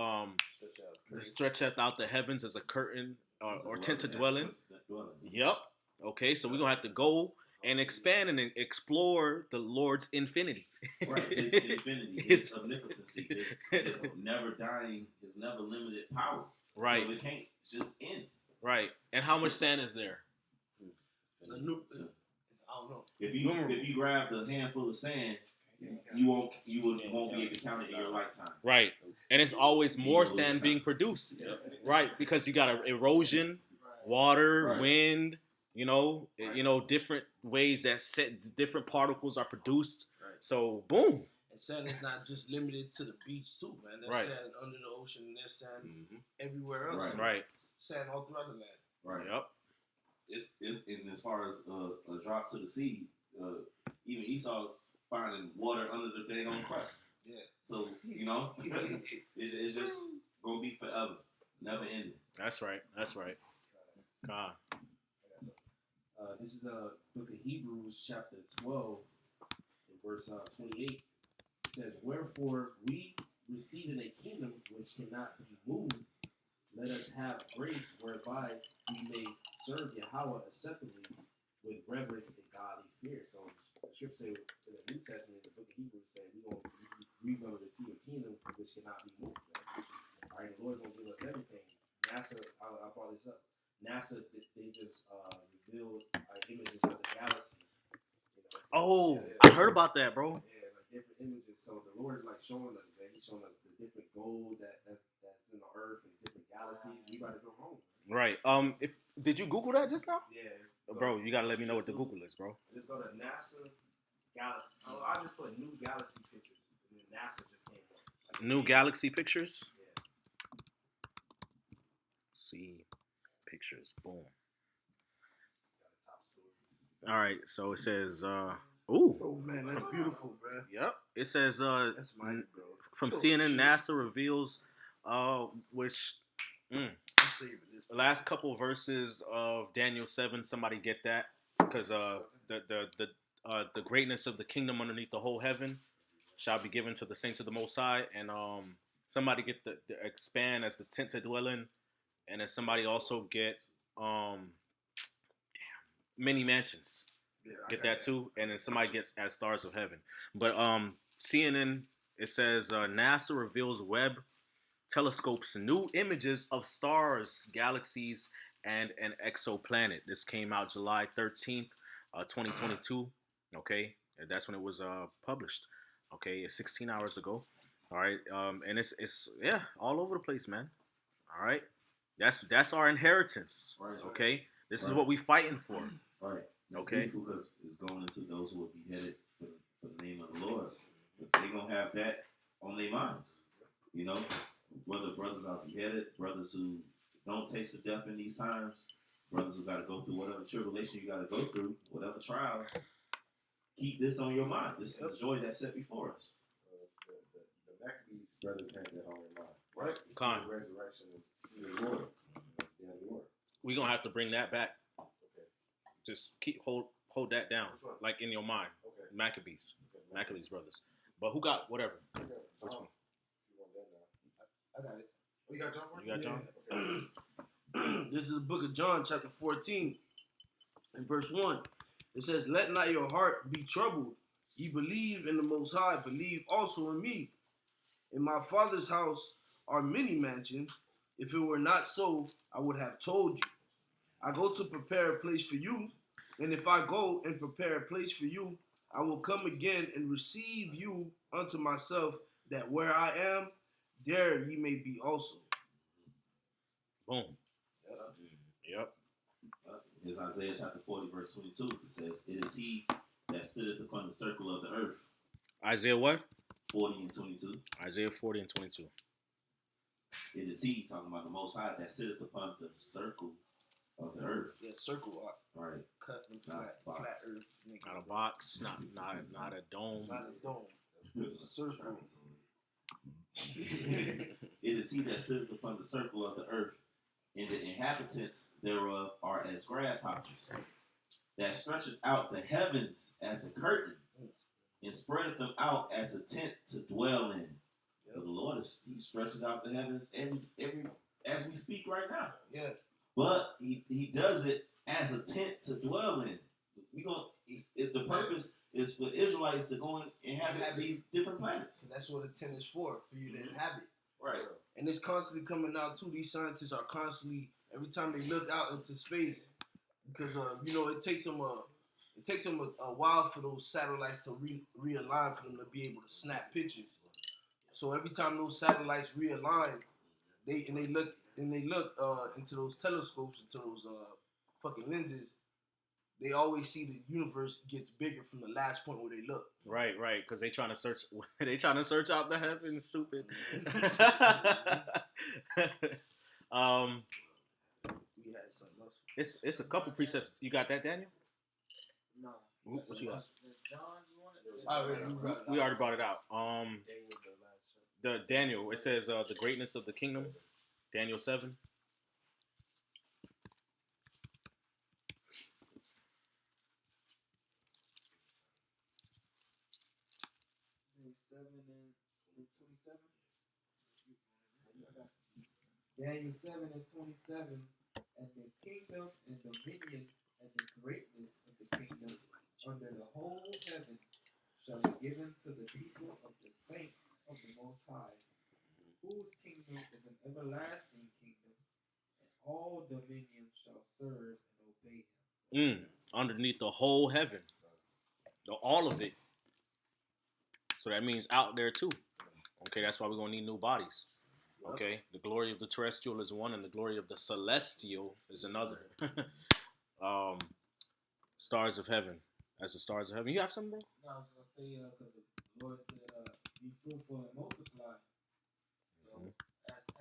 stretch out the heavens as a curtain or tent to dwell in. Yep. Okay, so we're gonna have to go and expand and explore the Lord's infinity. Right, his infinity, his omnipotency, his never dying, his never limited power. Right. So it can't just end. Right. And how much sand is there? I don't know. If you grab the handful of sand, you won't be able to count it in your lifetime. Right. And it's always more sand being produced. Yep. Right, because you got erosion, water, Right. wind, different ways that different particles are produced. Right. So boom. And sand is not just limited to the beach too, man. There's Right. sand under the ocean, and there's sand everywhere else. Right. Right. Sand all throughout the land. Right. Yep. It's in as far as a drop to the sea. Even Esau finding water under the daggone crust. Yeah. So it's just gonna be forever, never ending. That's right. That's right. God. This is the book of Hebrews, chapter 12, and verse 28. It says, "Wherefore we, receiving a kingdom which cannot be moved, let us have grace whereby we may serve Yahweh acceptably with reverence and godly fear." So the scripture say in the New Testament, the book of Hebrews, say we're going to receive a kingdom which cannot be moved. Right? All right, the Lord's going to give us everything. NASA, I brought this up. NASA, they just revealed images of the galaxies. Oh, I heard about that, bro. Yeah, like different images. So the Lord is like showing us, man. He's showing us the different gold that's in the earth and different galaxies. We got to go home. Right. Did you Google that just now? Yeah. Bro, you gotta let me know what the Google is, bro. Just go to NASA Galaxy. Oh, I just put new galaxy pictures, and then NASA just came up. Like, New Galaxy Pictures. Yeah. See pictures. Boom. Got the top story. All right. So it says, ooh. So man, that's beautiful, bro. Yep. It says, That's mighty, bro. from Oh, CNN, shit. NASA reveals, which. I'm saving this. The last couple of verses of Daniel 7, somebody get that, because the greatness of the kingdom underneath the whole heaven shall be given to the saints of the Most High, and somebody get the expand as the tent to dwell in, and then somebody also get many mansions, Yeah, I get got that too, and then somebody gets as stars of heaven. But CNN, it says NASA reveals Webb telescopes new images of stars, galaxies, and an exoplanet. This came out July 13th, 2022. Okay, and that's when it was published. Okay, it's 16 hours ago. All right, and it's yeah, all over the place, man. All right, that's our inheritance. Right. Okay, this is Right. what we fighting for. Right. It's Okay. beautiful because it's going into those who will be headed for the name of the Lord. But they're going to have that on their minds. You know, whether brothers are beheaded, brothers who don't taste the death in these times, brothers who got to go through whatever tribulation you got to go through, whatever trials, keep this on your mind. This is the joy that's set before us. The Maccabees brothers had that on their mind. Right. See Con. the resurrection and see the Lord. Yeah, Lord. We're gonna have to bring that back. Okay. Just hold that down, Which one? like in your mind. Okay. Maccabees, Okay. Maccabees brothers. But who got whatever? Okay. Which John, one? you want that now? I got it. Oh, you got John for us? You got John? Okay. This is the book of John, chapter 14, and verse 1. It says, "Let not your heart be troubled. Ye believe in the Most High, believe also in me. In my Father's house are many mansions. If it were not so, I would have told you. I go to prepare a place for you. And if I go and prepare a place for you, I will come again and receive you unto myself, that where I am, there ye may be also." Boom. Yep. Here's Isaiah chapter 40, verse 22. It says, "It is he that sitteth upon the circle of the earth." Isaiah what? 40 and 22. Isaiah 40 and 22. It is he, talking about the Most High, that sitteth upon the circle of the earth. Yeah, circle up, Right. cut and Not flat box. earth. Nigga. Not a box, not a dome. Not a dome. Circle. It is he that sitteth upon the circle of the earth, and the inhabitants thereof are as grasshoppers, that stretcheth out the heavens as a curtain, and spreadeth them out as a tent to dwell in. So the Lord he stretches out the heavens every as we speak right now. Yeah. But he does it as a tent to dwell in. If the purpose is for Israelites to go and inhabit these different planets. So that's what a tent is for you to inhabit. Right. And it's constantly coming out too. These scientists are constantly, every time they look out into space, because it takes them a while for those satellites to realign for them to be able to snap pictures. So every time those satellites realign, they look into those telescopes, into those fucking lenses, they always see the universe gets bigger from the last point where they look. Right, because they trying to search. They trying to search out the heavens. Stupid. We had something else. It's a couple precepts. You got that, Daniel? No. What you got? John, you want it? We already brought it out. The Daniel, it says the greatness of the kingdom. Daniel 7. Daniel 7 and 27, and the kingdom and dominion and the greatness of the kingdom under the whole heaven shall be given to the people of the saints of the Most High, whose kingdom is an everlasting kingdom, and all dominion shall serve and obey him. Underneath the whole heaven, all of it. So that means out there too. Okay, that's why we're gonna need new bodies. Okay, the glory of the terrestrial is one, and the glory of the celestial is another. Stars of heaven, as the stars of heaven. You have something, bro? No, I was going to say, because the Lord said, be fruitful and multiply. So,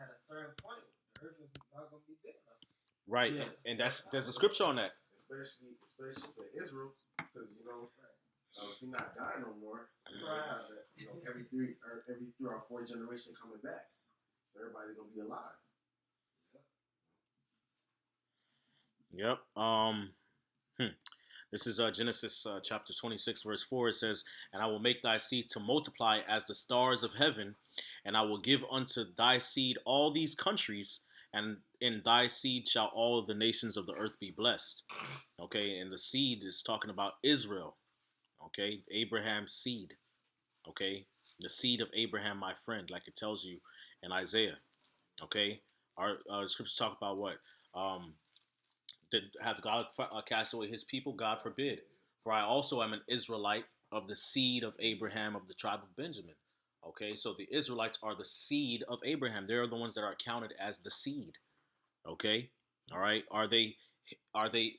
at a certain point, the earth is not going to be big enough. Right, Yeah. and there's a scripture on that. Especially for Israel, because if you're not dying no more, you have that, every three or four generation coming back, so everybody's gonna be alive. Yep. This is Genesis chapter 26, verse 4. It says, "And I will make thy seed to multiply as the stars of heaven, and I will give unto thy seed all these countries, and in thy seed shall all of the nations of the earth be blessed." Okay, and the seed is talking about Israel. Okay, Abraham's seed. Okay, the seed of Abraham, my friend, like it tells you in Isaiah. Okay, our scriptures talk about what? Hath God cast away his people? God forbid. For I also am an Israelite of the seed of Abraham of the tribe of Benjamin. Okay, so the Israelites are the seed of Abraham. They're the ones that are counted as the seed. Okay, all right. Are they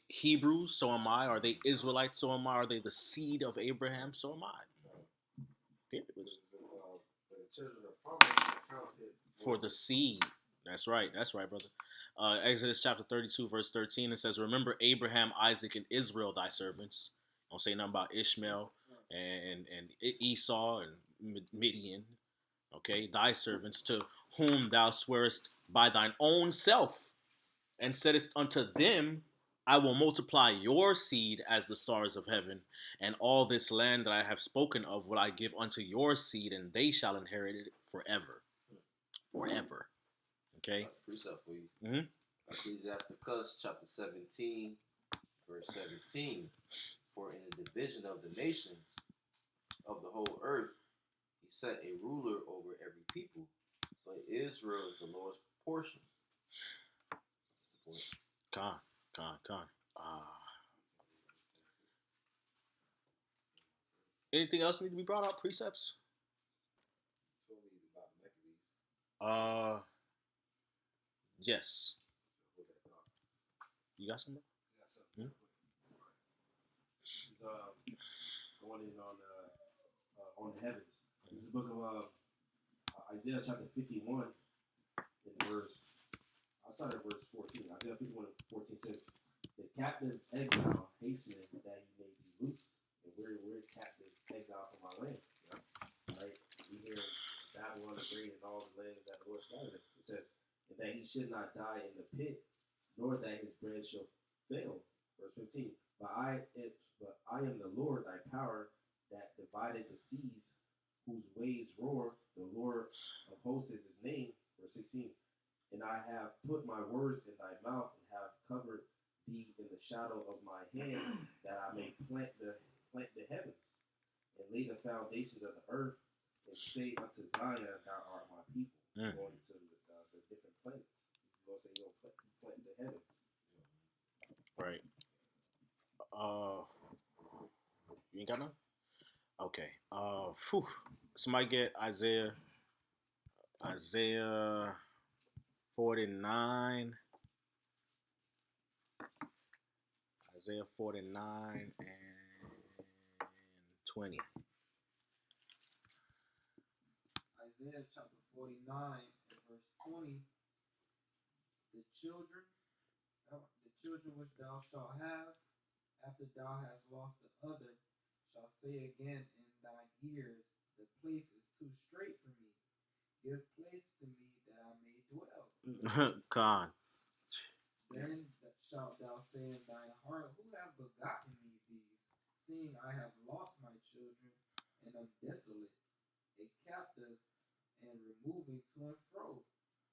Hebrews? So am I. Are they Israelites? So am I. Are they the seed of Abraham? So am I. Period. The children of promise are counted For the seed. That's right, brother. Exodus chapter 32, verse 13, it says, "Remember Abraham, Isaac, and Israel, thy servants." Don't say nothing about Ishmael and Esau and Midian. Okay, thy servants, to whom thou swearest by thine own self, and saidest unto them, I will multiply your seed as the stars of heaven, and all this land that I have spoken of will I give unto your seed, and they shall inherit it forever. Forever. Okay? Precept for you. Mm-hmm. Ecclesiasticus chapter 17, verse 17. For in the division of the nations of the whole earth, he set a ruler over every people, but Israel is the Lord's portion. That's the point. Con. Anything else need to be brought up? Precepts? Yes. You got some? He's going in on the heavens. This is the book of Isaiah chapter 51 in verse. I'll start at verse 14. Isaiah 51 and 14 says, "The captive exile hastening that he may be loose, and we're captives exile from our land." Right? We hear Babylon the Great and all the lands that the Lord scattered us. It says, "And that he should not die in the pit, nor that his bread shall fail." Verse 15. But I am the Lord thy power that divided the seas, whose waves roar. The Lord of hosts is his name. Verse 16. And I have put my words in thy mouth, and have covered thee in the shadow of my hand, that I may plant the heavens, and lay the foundations of the earth, and say unto Zion, thou art my people. Going to the different planets. The Lord said, you'll plant the heavens. Right. You ain't got none? Okay. Somebody get Isaiah 49. Isaiah 49 and 20. Isaiah chapter 49 and verse 20. The children which thou shalt have, after thou hast lost the other, shall say again in thine ears, the place is too straight for me. Give place to me that I may dwell. Con. Then shalt thou say in thine heart, who have begotten me these, seeing I have lost my children and am desolate, a captive and removing to and fro.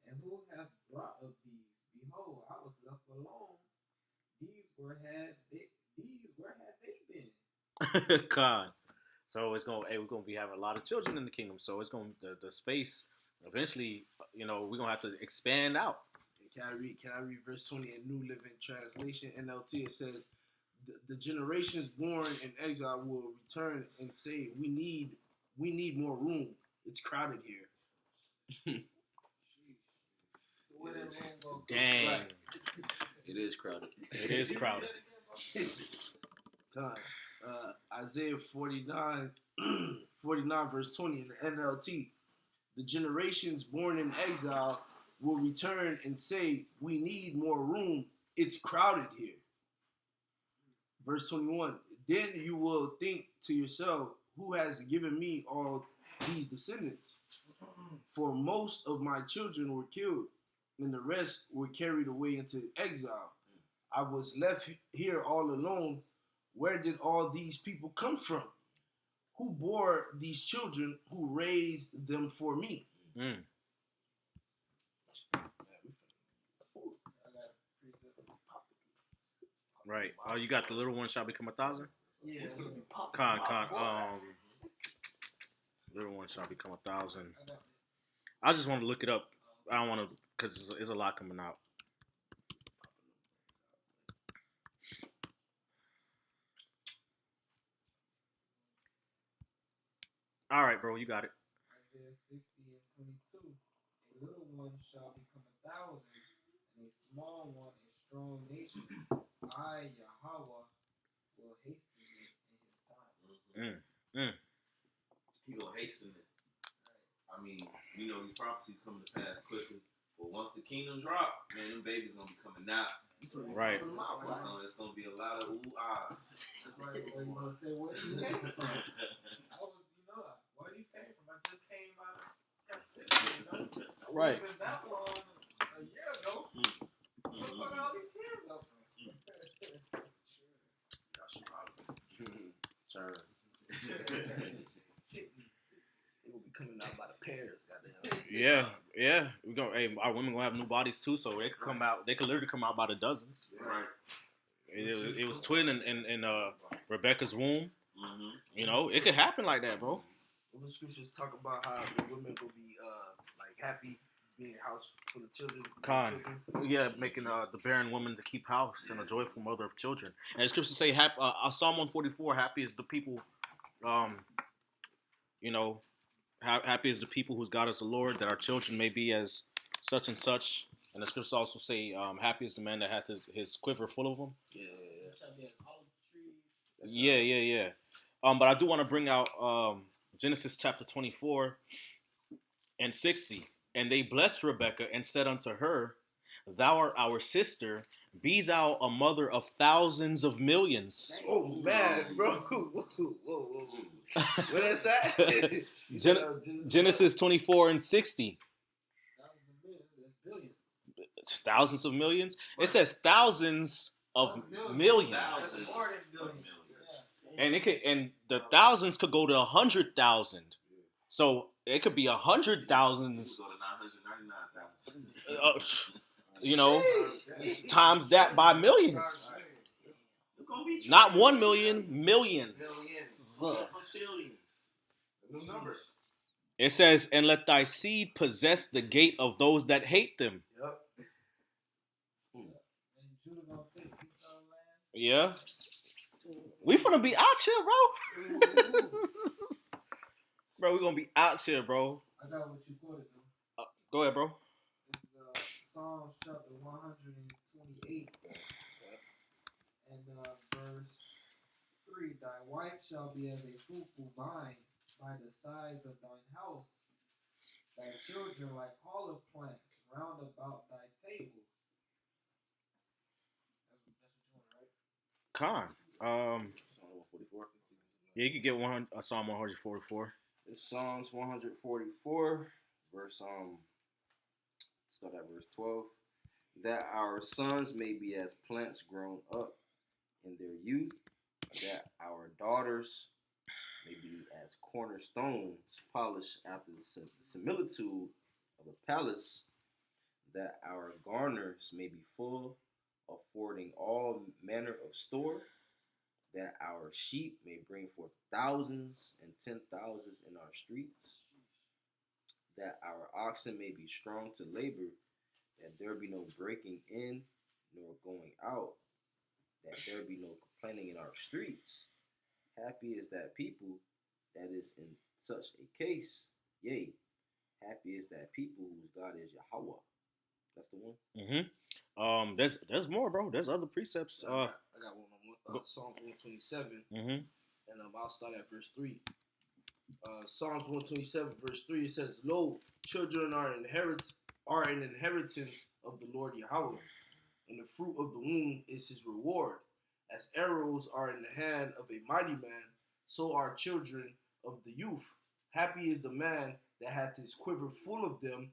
And who hath brought up these? Behold, I was left alone. Where had they been? Con. So it's gonna, hey, we're gonna be having a lot of children in the kingdom. So it's gonna the space eventually, we're gonna have to expand out. Can I read verse 20 in New Living Translation, NLT? It says, the generations born in exile will return and say, we need more room. It's crowded here. So where that room go? Dang. Right. It is crowded. It is crowded. God. Isaiah 49, 49 verse 20 in the NLT. The generations born in exile will return and say, we need more room. It's crowded here. Verse 21. Then you will think to yourself, who has given me all these descendants? For most of my children were killed, and the rest were carried away into exile. I was left here all alone. Where did all these people come from? Who bore these children? Who raised them for me? Mm. Right. Oh, you got the little one shall become 1,000? Yeah. Con. Little one shall become 1,000. I just want to look it up. I don't want to, because there's a lot coming out. All right, bro, you got it. Isaiah 60 and 22. A little one shall become 1,000, and a small one a strong nation. I, Yahweh, will hasten it in his time. He gonna hasten it. I mean, these prophecies coming to pass quickly. But once the kingdom drop, man, them babies gonna be coming out. Right. It's gonna be a lot of ooh ahs. That's why you gonna say where these came from. Where these came from. I just came out of captivity. Right. It was that long a year ago. Where the fuck all these kids come from? Sure. They will be coming out by the pairs, goddamn. Yeah. We gonna. Hey, our women gonna have new bodies too, so they could come out. They could literally come out by the dozens. Right. It was twin in Rebecca's womb. Mm-hmm. It could happen like that, bro. The scriptures talk about how the women will be like happy being a house full of children. Con. Yeah, making the barren woman to keep house and a joyful mother of children. And the scriptures say, Psalm 144, happy is the people, happy is the people whose God is the Lord, that our children may be as such and such. And the scriptures also say, happy is the man that hath his quiver full of them. Yeah. But I do want to bring out Genesis chapter 24 and 60. And they blessed Rebekah and said unto her, thou art our sister, be thou a mother of thousands of millions. Oh, man, bro. Whoa. What is that? Genesis 24 and 60. Thousands of millions? It says thousands of millions. And the thousands could go to 100,000. So it could be 100,000s. Go to 999,000. Times that by millions. It's gonna be Not 1 million, millions. New number. It says, and let thy seed possess the gate of those that hate them. Yeah. We finna be out here, bro. Bro, we gonna be out here, bro. I got what you quoted, though. Go ahead, bro. It's Psalms chapter 128 and verse 3. Thy wife shall be as a fruitful vine by the sides of thine house, thy children like olive plants round about thy table. That's what you want, right? Con. Yeah, you could get Psalm 144. It's Psalms 144, verse start at verse 12. That our sons may be as plants grown up in their youth, that our daughters may be as cornerstones polished after the similitude of a palace, that our garners may be full, affording all manner of store, that our sheep may bring forth thousands and 10,000s in our streets, that our oxen may be strong to labor, that there be no breaking in nor going out, that there be no complaining in our streets. Happy is that people that is in such a case. Yea, happy is that people whose God is Yahweh. That's the one. There's more, bro. There's other precepts. I got one on Psalms 127, Mm-hmm. and I'll start at verse 3. Psalms 127, verse 3, it says, Lo, children are an inheritance of the Lord Yahweh, and the fruit of the womb is his reward. As arrows are in the hand of a mighty man, so are children of the youth. Happy is the man that hath his quiver full of them.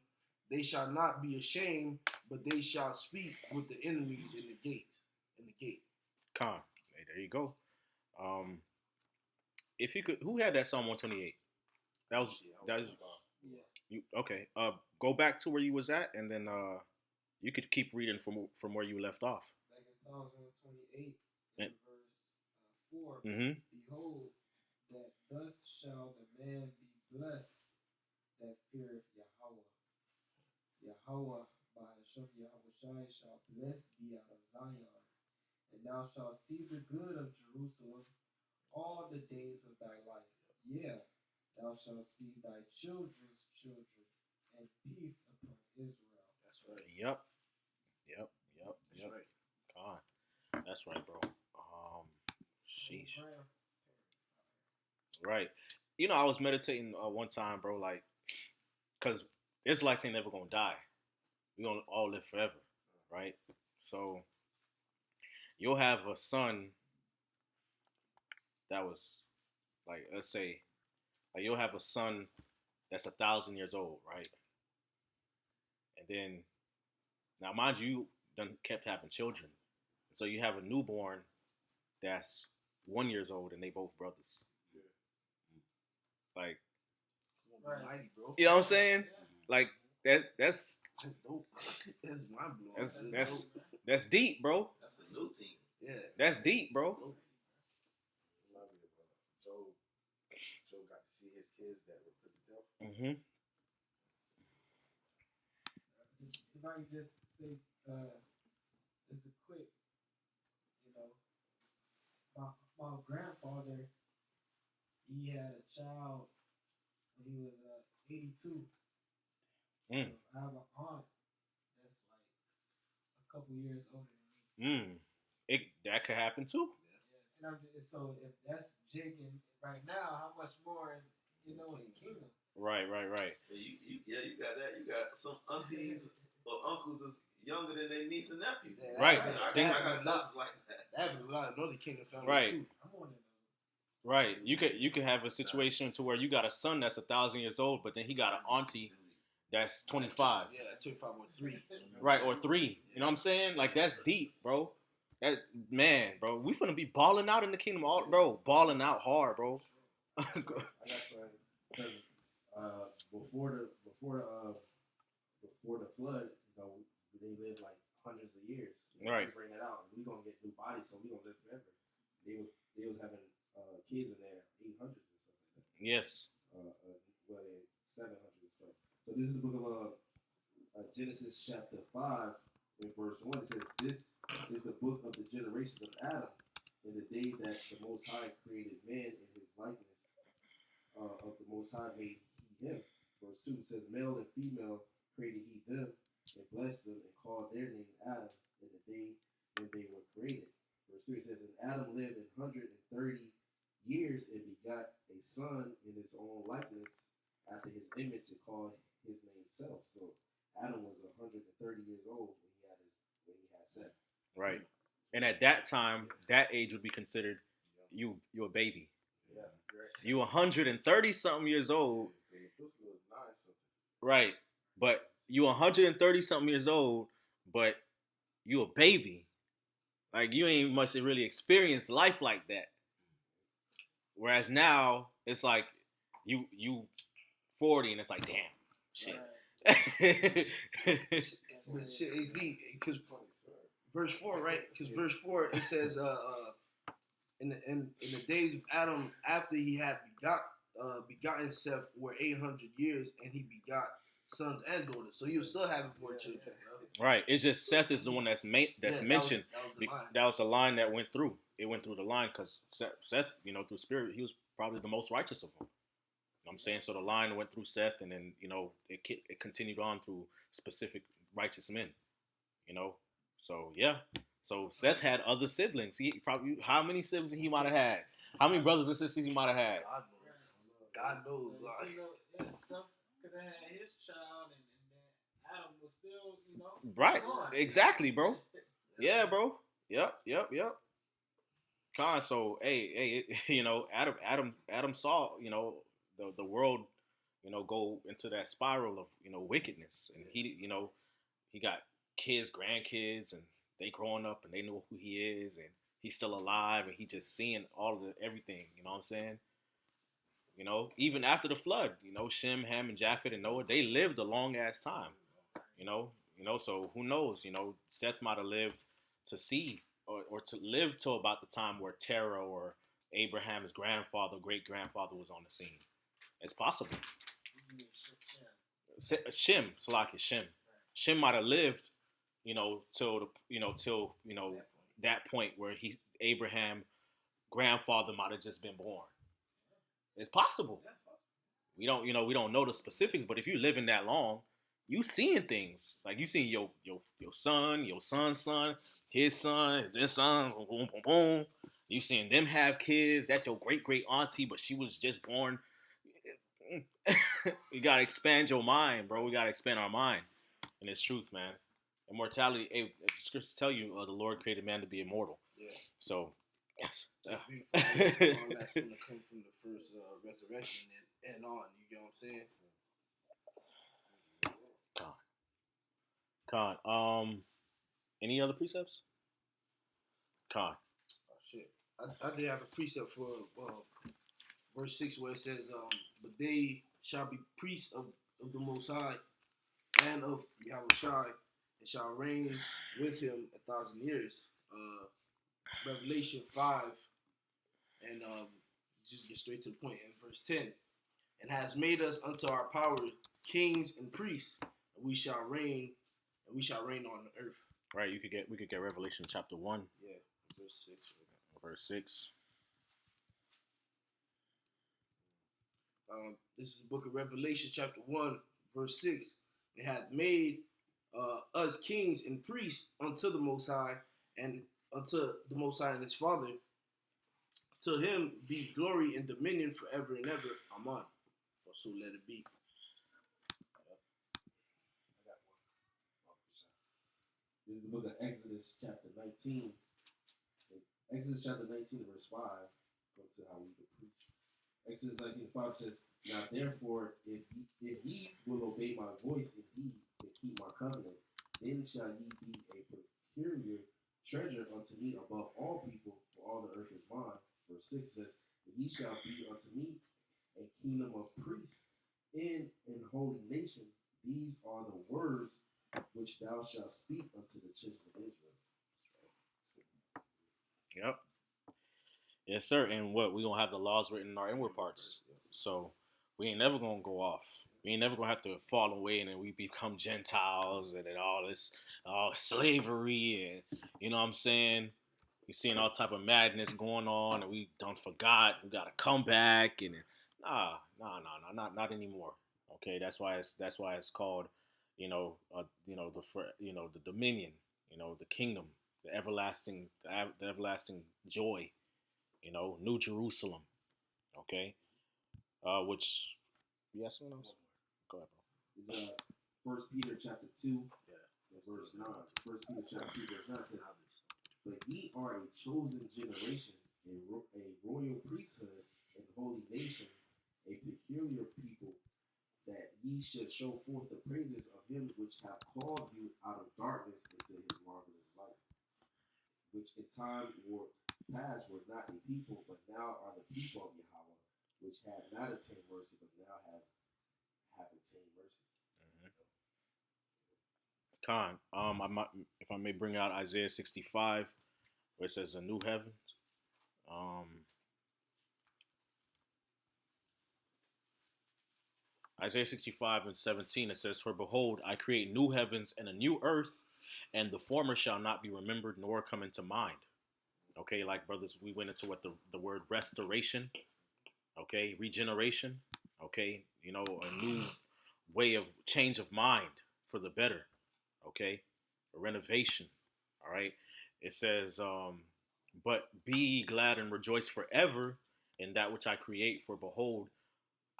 They shall not be ashamed, but they shall speak with the enemies in the gate. Con. Hey, there you go. If you could, who had that Psalm 128? That was Yeah. you. Okay. Go back to where you was at, and then you could keep reading from where you left off. Like in Psalms 128, Yeah. in verse 4, Mm-hmm. behold, that thus shall the man be blessed that feareth Yahweh. Yahweh by Hashem Yahweh shall bless thee out of Zion, and thou shalt see the good of Jerusalem all the days of thy life. Yeah, thou shalt see thy children's children, and peace upon Israel. That's right. Yep. That's right. Con. That's right, bro. Sheesh. Right. You know, I was meditating one time, bro, like, because Israelites ain't never gonna die. We gonna all live forever, right? So you'll have a son that was, like, let's say, like, you'll have a son that's 1,000 years old, right? And then, now mind you done kept having children, so you have a newborn that's 1 year old, and they both brothers. Like, Right. Mighty, bro. you know what I'm saying? Like that's That's dope. That's mind blowing. that's deep, bro. That's a new thing. Yeah. That's deep, bro. Love it. Job got to see his kids that were put to death. Mm-hmm. If I could just say, just a quick, my grandfather, he had a child when he was 82. Mm. So I have an aunt that's like a couple years older than me. That could happen too. Yeah. And so if that's jigging right now, how much more in the kingdom? Right. You got that. You got some aunties or uncles that's younger than their niece and nephew. Yeah, Right. I Think- got cousins like that. That happens a lot in Northern Kingdom family Right. too. I'm on it. Right. You could have a situation to where you got a son that's 1,000 years old, but then he got an auntie that's 25. Yeah, 25 or 3. Right, or 3. You know what I'm saying? Like, that's deep, bro. That, man, bro, we finna be balling out in the kingdom, balling out hard, bro. I got some because before the flood, they lived like hundreds of years. Right. Just bring that out. We gonna get new bodies, so we gonna live forever. They was having kids in there 800s and stuff like that. Yes. 700 and stuff. So this is the book of Genesis chapter 5 in verse 1. It says, "This is the book of the generations of Adam, in the day that the Most High created man in his likeness. Of the Most High made he him." Verse 2 says, "Male and female created he them, and blessed them, and called their name Adam in the day when they were created." Verse 3 says, "And Adam lived 130 years and begot a son in his own likeness, after his image, and called his name Self." So Adam was 130 years old when he had Seth. Right. And at that time, that age would be considered you're a baby. Yeah, right. You 130 something years old, And the pussy was 9 something. right? But you 130 something years old, but you a baby. Like you ain't much really experienced life like that. Whereas now it's like you 40 and it's like damn shit. But shit, because verse 4, right? Because verse 4 it says, in the days of Adam after he had begotten Seth were 800 years, and he begot sons and daughters. So you still having more children, bro. Right. It's just Seth is the one that's mentioned. That was the line. That was the line that went through. It went through the line because Seth, through spirit, he was probably the most righteous of them. I'm saying, so the line went through Seth, and then it continued on through specific righteous men. So yeah. So Seth had other siblings. He probably, how many siblings he might have had? How many brothers and sisters he might have had? God knows. Seth could have had his child, and then Adam was still, Right. gone. Exactly, bro. Yeah, bro. Yep. So hey, Adam saw, the world, go into that spiral of, wickedness, and he got kids, grandkids, and they growing up and they know who he is, and he's still alive, and he just seeing all of everything. You know what I'm saying? Even after the flood, Shem, Ham, and Japheth and Noah, they lived a long ass time. So who knows? Seth might have lived to see or to live till about the time where Terah or Abraham's grandfather, great grandfather was on the scene. It's possible. Shem. Shem might have lived, till that point where Abraham grandfather might have just been born. It's possible. We don't know the specifics, but if you living that long, you seeing things. Like you see your son, your son's son, his son, his son, boom, boom, boom. You seeing them have kids. That's your great auntie, but she was just born. You gotta expand your mind, bro. We gotta expand our mind. And it's truth, man. Immortality. Hey, scriptures tell you the Lord created man to be immortal. Yeah. So yes. That's beautiful. All that's going to come from the first resurrection and on. You get what I'm saying? Con. Any other precepts? Con. Oh, shit. I did have a precept for verse 6 where it says, but they shall be priests of the Most High and of Yahushai, and shall reign with him 1,000 years. Revelation 5, and just get straight to the point in verse 10. And has made us unto our power kings and priests, and we shall reign on the earth. Right, we could get Revelation chapter 1. Yeah, verse 6. Verse 6. This is the book of Revelation chapter 1, verse 6. It hath made us kings and priests unto the Most High, and unto the Most High and his Father. To him be glory and dominion forever and ever. Amen. Or so let it be. This is the book of Exodus chapter 19. Exodus chapter 19 verse 5. Go to how we the priests. Exodus 19:5 says, now therefore, if ye will obey my voice indeed and keep my covenant, then shall ye be a peculiar treasure unto me above all people, for all the earth is mine. Verse 6 says, ye shall be unto me a kingdom of priests and an holy nation. These are the words which thou shalt speak unto the children of Israel. Yep. Yes, sir. And what? We're going to have the laws written in our inward parts. So we ain't never going to go off. We ain't never going to have to fall away and then we become Gentiles and then all this slavery and, you know what I'm saying? We're seeing all type of madness going on and we done forgot. We got to come back and not anymore. Okay, that's why it's called, the dominion, the kingdom, the everlasting joy, New Jerusalem. Okay, which you got someone else? Go ahead, bro. Is 1 Peter chapter 2, verse 9. 1 Peter chapter 2, verse 9 says, but ye are a chosen generation, a royal priesthood, and holy nation, a peculiar people, that ye should show forth the praises of him which hath called you out of darkness into his marvelous light, which in time past were not a people, but now are the people of Yahweh, which had not attained mercy, but now have attained mercy. Khan, if I may bring out Isaiah 65, where it says a new heaven. Isaiah 65 and 17, it says, "For behold, I create new heavens and a new earth, and the former shall not be remembered nor come into mind." Okay, like brothers, we went into what the word restoration, okay, regeneration, okay, you know, a new way of change of mind for the better, okay, a renovation, all right. It says, "But be ye glad and rejoice forever in that which I create, for behold,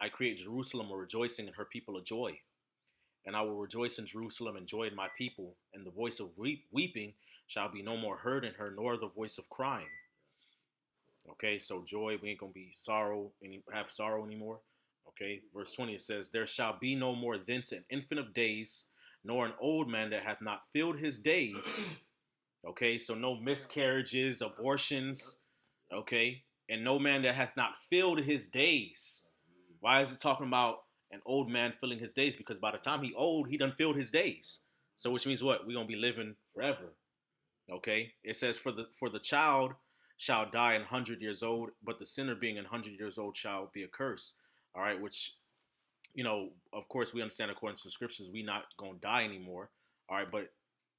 I create Jerusalem a rejoicing and her people a joy. And I will rejoice in Jerusalem and joy in my people, and the voice of weeping shall be no more heard in her, nor the voice of crying." Okay, so joy, we ain't gonna be have sorrow anymore. Okay, verse 20, it says, "There shall be no more thence an infant of days, nor an old man that hath not filled his days." Okay, so no miscarriages, abortions, okay, and no man that hath not filled his days. Why is it talking about an old man filling his days? Because by the time he old, he done filled his days. So which means what? We're gonna be living forever. Okay. It says, for the child shall die 100 years old, but the sinner being 100 years old shall be accursed. All right, which, you know, of course we understand according to the scriptures, we not gonna die anymore. All right, but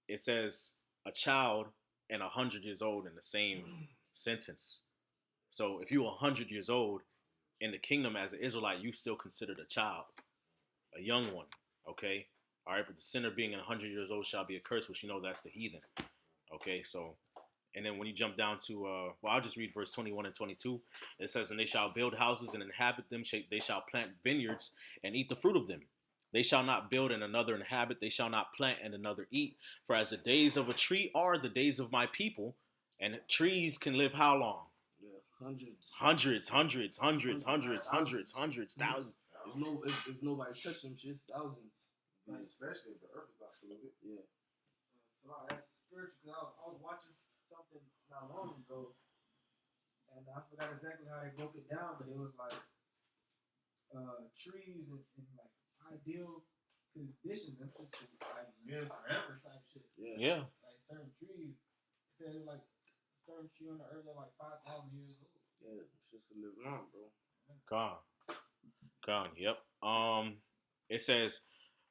it says a child and 100 years old in the same sentence. So if you're 100 years old in the kingdom as an Israelite, you still considered a child, a young one, okay? All right, but the sinner being 100 years old shall be accursed, which you know that's the heathen, okay? So, and then when you jump down to, well, I'll just read verse 21 and 22. It says, "And they shall build houses and inhabit them. They shall plant vineyards and eat the fruit of them. They shall not build and another inhabit. They shall not plant and another eat. For as the days of a tree are the days of my people," and trees can live how long? Hundreds, thousands. If nobody touch them shits, thousands. Especially if the earth is not polluted. Yeah. So I asked spiritual because I was watching something not long ago, and I forgot exactly how they broke it down, but it was like trees in like ideal conditions. Them shits should like live forever type shit. Yeah. Like certain trees, it said it like a certain tree on the earth are like 5,000 years old. Yeah, shits to live long, bro. Gone. Yep. It says,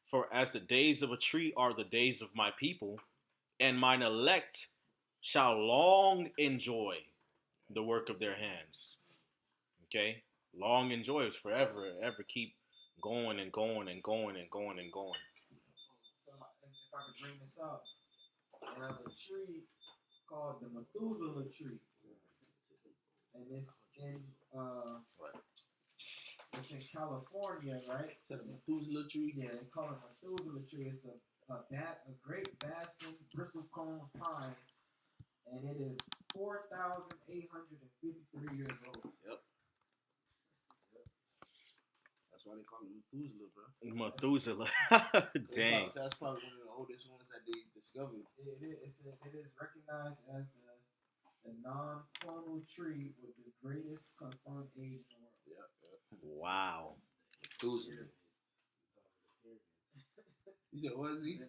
"For as the days of a tree are the days of my people, and mine elect shall long enjoy the work of their hands." Okay? Long enjoy is forever, ever keep going and going and going and going and going. So if I could bring this up, I have a tree called the Methuselah tree. And it's in California, right? So the Methuselah tree. Yeah, they call it Methuselah tree. It's a great bassin bristlecone pine, and it is 4,853 years old. Yep. That's why they call it Methuselah, bro. Methuselah. Dang. That's probably one of the oldest ones that they discovered. It is recognized as the non-clonal tree with the greatest confirmed age in the world. Yep. Wow. Methuselah. You said, what is he? It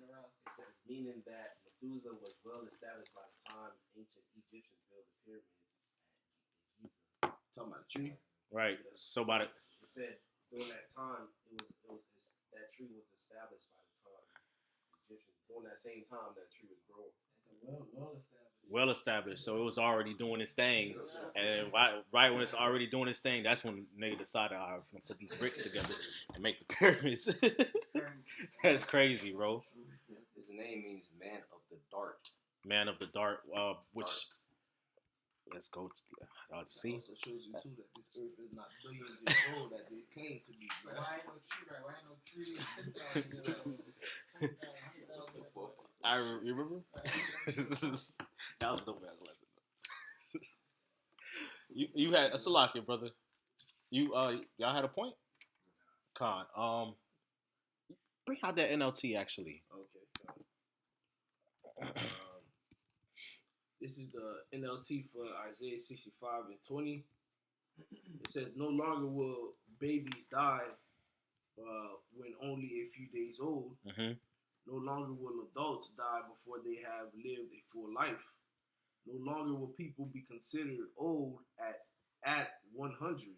says, meaning that Methuselah was well established by the time ancient Egyptians built the pyramids at Giza. Talking about a tree? Right. So by the It said during that time, that tree was established by the time Egyptians. During that same time, that tree was growing. It's a well established. well established, so it was already doing its thing. And right when it's already doing its thing, that's when nigga decided, all right, I'm gonna put these bricks together and make the pyramids. That's crazy, bro. His name means man of the dark. Man of the dark, which let's go see. Also shows you too that this earth is not billions years old that they claim to be. So why ain't no tree, right? Why ain't no tree? I remember. That was a dope ass lesson. You had a Salakia, brother. Y'all had a point? Con. Bring out that NLT actually. Okay. This is the NLT for Isaiah 65:20. It says, "No longer will babies die when only a few days old. Mm-hmm. No longer will adults die before they have lived a full life. No longer will people be considered old at 100.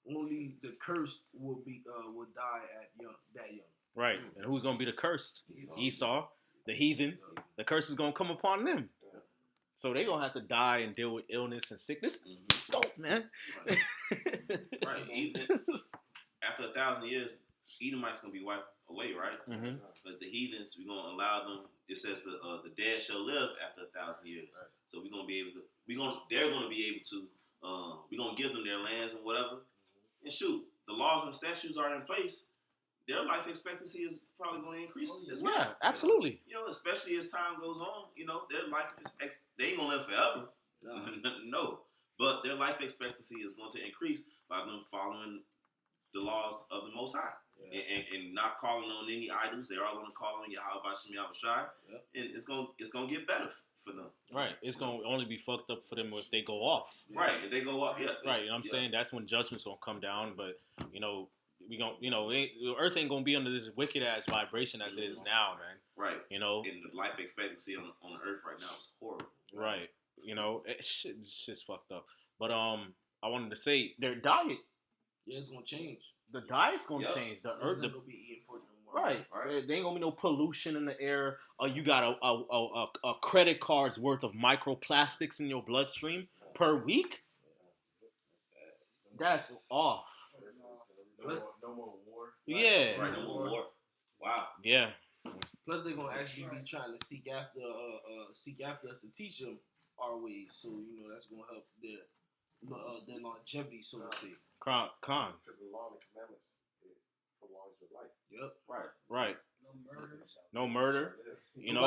Only the cursed will die at that young." Right. And who's gonna be the cursed? Esau, the heathen. The curse is gonna come upon them. So they gonna have to die and deal with illness and sickness. Dope, man. Right. Even after 1,000 years, Edomites gonna be wiped away, right? Mm-hmm. But the heathens, we're gonna allow them. It says the dead shall live after 1,000 years. Right. So we're gonna be able to. They're gonna be able to. We're gonna give them their lands and whatever. And shoot, the laws and statutes are in place. Their life expectancy is probably going to increase as well. Yeah, absolutely. You know, especially as time goes on. You know, their life is they ain't gonna live forever. No, but their life expectancy is going to increase by them following the laws of the Most High. Yeah. And not calling on any idols. They are going to call on Yahweh Shem Yahushai, and it's gonna get better for them. Right, it's gonna only be fucked up for them if they go off. Right, if they go off, yeah. Right, you know what I'm saying? That's when judgment's gonna come down. But you know, the earth ain't gonna be under this wicked ass vibration as it is now, man. Right, you know, and the life expectancy on the earth right now is horrible. Right, you know, shit's fucked up. But I wanted to say their diet. Yeah, it's gonna change. The diet's gonna change. The earth gonna be eating pork no more. Right. There ain't gonna be no pollution in the air. You got a credit card's worth of microplastics in your bloodstream per week. That's off. No more war. Yeah. Right. No more war. Wow. Yeah. Plus, they're gonna actually be trying to seek after us to teach them our ways. So you know that's gonna help their longevity, so to say. Con. Because the law and the commandments, it prolongs your life. Yep. Right. No murder. No murder. You know.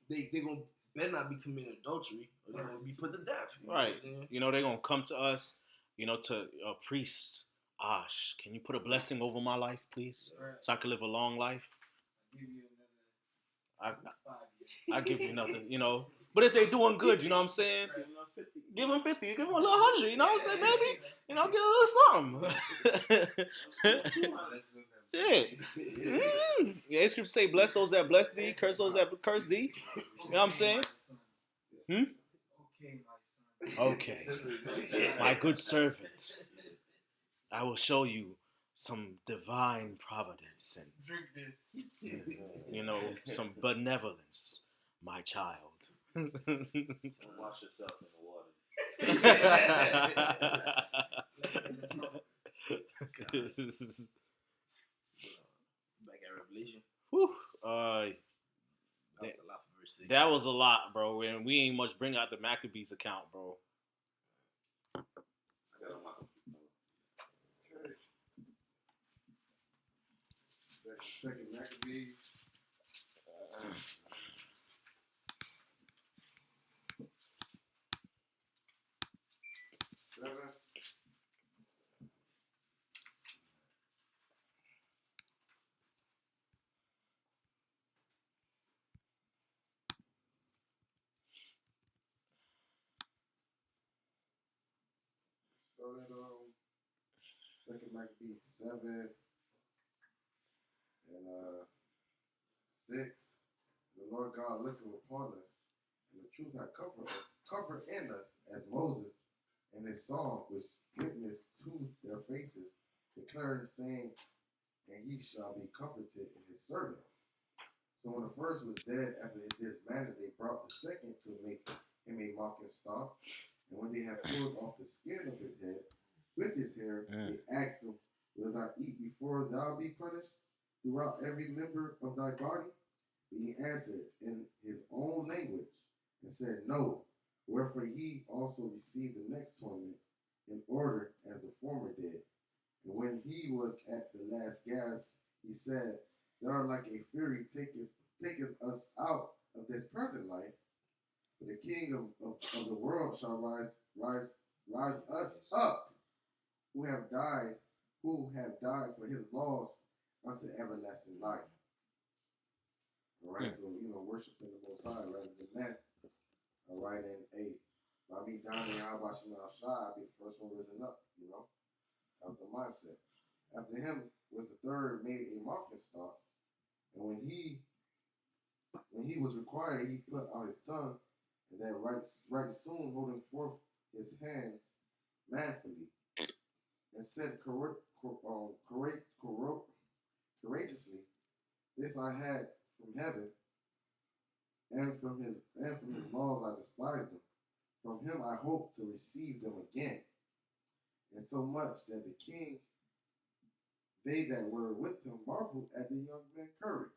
They gonna better not be committing adultery, or they're gonna be put to death. Right. You know they're gonna come to us. You know, to a priest. Ash, can you put a blessing over my life, please, so I can live a long life? I give you nothing, you know. But if they're doing good, you know what I'm saying? Give them 50, give them a little 100, you know what I'm saying, baby? You know, get a little something. Yeah. Yeah, scripture say, bless those that bless thee, curse those that curse thee. You know what I'm saying? Okay. My good servant, I will show you some divine providence and drink this. You know, some benevolence, my child. Wash yourself in the waters. Back at Revelation. Whew. That was a lot for verse 6. That was a lot, bro. And we ain't much bring out the Maccabees account, bro. Second Maccabees. 7. Started on Second Maccabees 7 and 6. The Lord God looketh upon us, and the truth hath comfort in us, as Moses in his song which witnessed to their faces, declared, saying, and he shall be comforted in his servant. So when the first was dead after this manner, they brought the second to make him a mocking stock. And when they had pulled off the skin of his head with his hair, they asked him, will thou eat before thou be punished throughout every member of thy body? But he answered in his own language and said, no. Wherefore he also received the next torment in order as the former did. And when he was at the last gasp, he said, thou art like a fury taketh us out of this present life. But the King of the world shall rise us up who have died for his laws unto everlasting life. All right, so worshiping the Most High rather than that. All right, and hey, by me down there, how about Shemal Shai? I'll be the first one risen up. That was the mindset. After him was the third made a mocking stock, and when he was required, he put out his tongue, and that right soon holding forth his hands manfully, and said courageously, this I had from heaven, and from his laws I despised them. From him I hope to receive them again. And so much that the king, they that were with him, marveled at the young man's courage,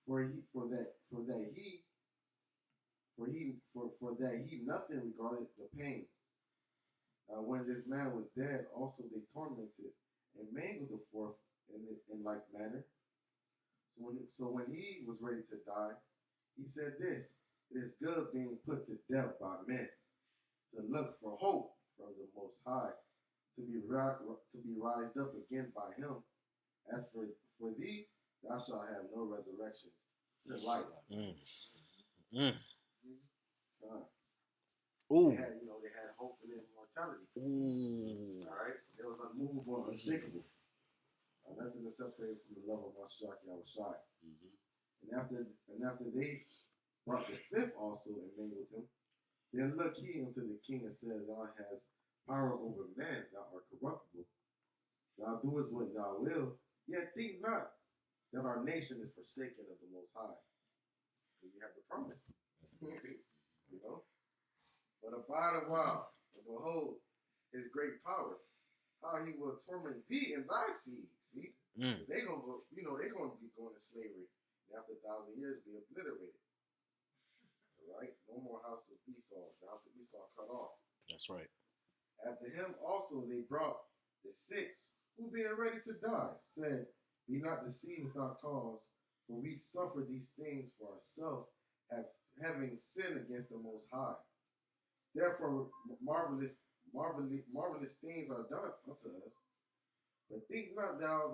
for that he nothing regarded the pain. When this man was dead, also they tormented and mangled the fourth in like manner. So when he was ready to die, he said this: it is good being put to death by men, to look for hope from the Most High, to be raised up again by him. As for thee, thou shalt have no resurrection to life. Ooh. They had hope in immortality. All right, it was unmovable, unshakable. Nothing to separate from the love of Mashiach Yahushua. And after they brought the fifth also and made with him, then looked he unto the king and said, Thou hast power over man, thou art corruptible. Thou doest what thou wilt, yet think not that our nation is forsaken of the Most High. And you have the promise. But abide a while, and behold his great power, how he will torment thee and thy seed. See? They gonna go, they're gonna be going to slavery. And after 1,000 years be obliterated. All right? No more house of Esau. The house of Esau cut off. That's right. After him also they brought the six, who being ready to die, said, Be not deceived without cause, for we suffer these things for ourselves, having sinned against the Most High. Therefore marvelous things are done unto us. But think not thou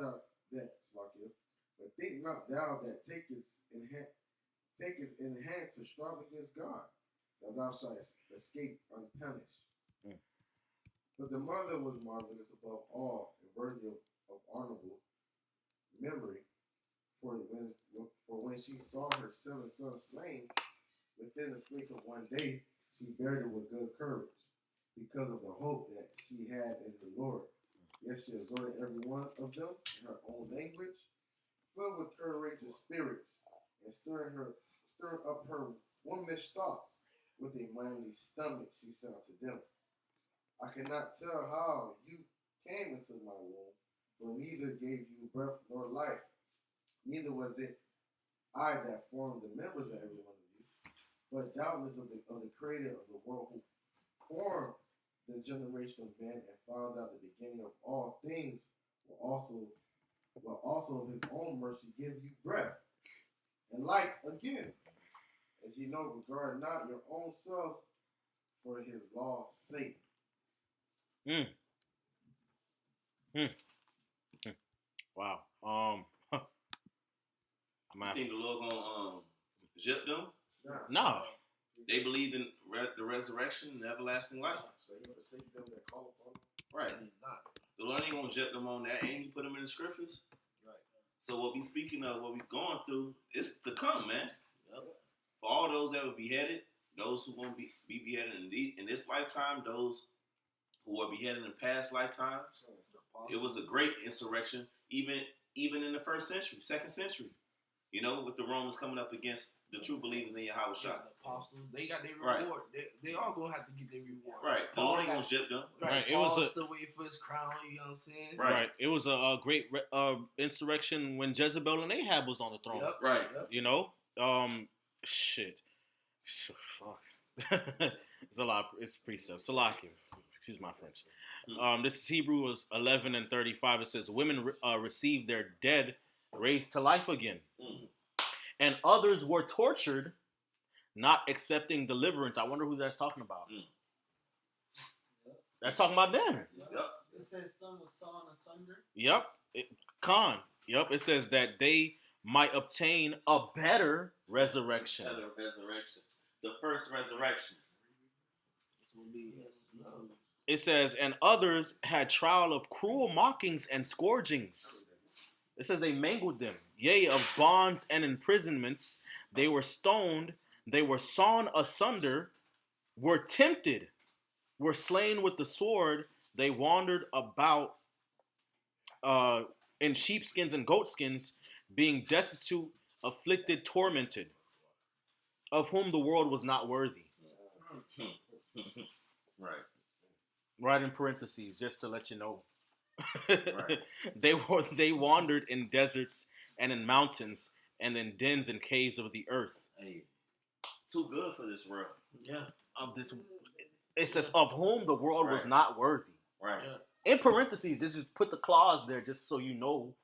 that takest in hand to strive against God, that thou shalt escape unpunished. But the mother was marvelous above all, and worthy of honorable memory. For when she saw her 7 sons slain within the space of 1 day, she bared it with good courage, because of the hope that she had in the Lord. Yes, she exhorted every one of them in her own language, filled with courageous spirits, and stirring up her womanish thoughts with a manly stomach. She said unto them, I cannot tell how you came into my womb, for neither gave you breath nor life, neither was it I that formed the members of every one of you, but doubtless of the Creator of the world, who formed the generation of man and found out the beginning of all things, will also of his own mercy give you breath and life again. As you know, regard not your own selves for his law's sake. Wow. I think the Lord gonna jip them. No. They believed in the resurrection and everlasting life. So he forsake them that call upon him. Right. And not. The Lord ain't gonna jip them on that, and he put them in the scriptures. Right. So what we speaking of, what we going through, it's to come, man. Yep. For all those that were beheaded, those who won't be beheaded in this lifetime, those who were beheaded in past lifetimes. It was a great insurrection, even in the first century, second century. With the Romans coming up against the true believers in Yahweh Shah. The apostles, they got their Right. reward. They all gonna have to get their reward. Right. Paul ain't gonna jip them. Right, it Paul was a- still waiting for his crown. You know what I'm saying? Right. It was a great insurrection when Jezebel and Ahab was on the throne. Yep. Right. Yep. Shit. So, fuck. It's a lot. It's precept. Salakia. Excuse my French. This is Hebrews 11:35. It says, women received their dead raised to life again. And others were tortured, not accepting deliverance. I wonder who that's talking about. That's talking about them. Yep. It says some was sawn asunder. Yep. Khan. Yep. It says that they might obtain a better resurrection. Better resurrection. The first resurrection. It says, and others had trial of cruel mockings and scourgings. It says they mangled them, yea, of bonds and imprisonments. They were stoned, they were sawn asunder, were tempted, were slain with the sword. They wandered about in sheepskins and goatskins, being destitute, afflicted, tormented, of whom the world was not worthy. Right. Right in parentheses, just to let you know. Right. They wandered in deserts and in mountains and in dens and caves of the earth. Hey, too good for this world. Yeah. Of this, it says of whom the world was Right. not worthy. Right. In parentheses, just put the clause there, just so you know.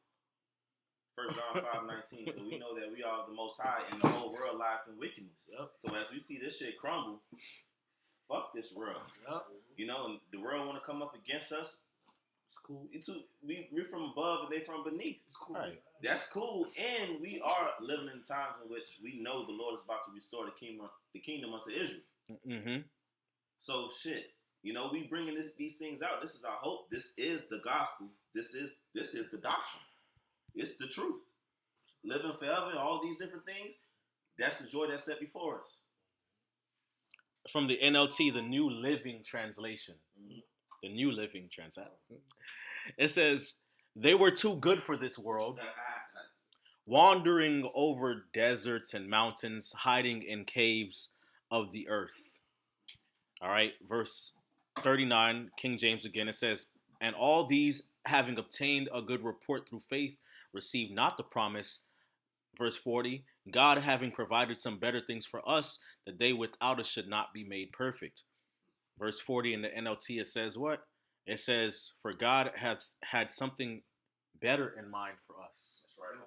1 John 5:19. For we know that we are the Most High, and the whole world lieth in wickedness. Yep. So as we see this shit crumble, fuck this world. Yep. You know, and the world want to come up against us. It's cool. We're from above and they from beneath. It's cool. Right. That's cool, and we are living in times in which we know the Lord is about to restore the kingdom unto Israel. Mm-hmm. So shit, you know, we bringing these things out. This is our hope. This is the gospel. This is the doctrine. It's the truth. Living forever, all these different things. That's the joy that's set before us. From the NLT, the New Living Translation. Mhm. The New Living Translation. It says, they were too good for this world, wandering over deserts and mountains, hiding in caves of the earth. All right, verse 39, King James again, it says, and all these, having obtained a good report through faith, received not the promise. Verse 40, God having provided some better things for us, that they without us should not be made perfect. Verse 40 in the NLT, it says what? It says, for God has had something better in mind for us. That's right.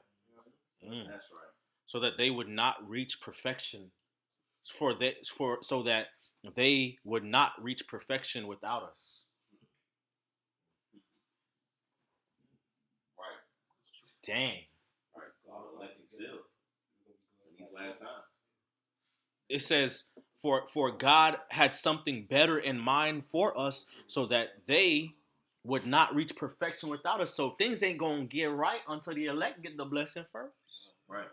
Mm. That's right. So that they would not reach perfection. So that they would not reach perfection without us. Right. Dang. Right. So all the electing sealed in these last times. It says, for God had something better in mind for us, so that they would not reach perfection without us. So things ain't gonna get right until the elect get the blessing first. Right.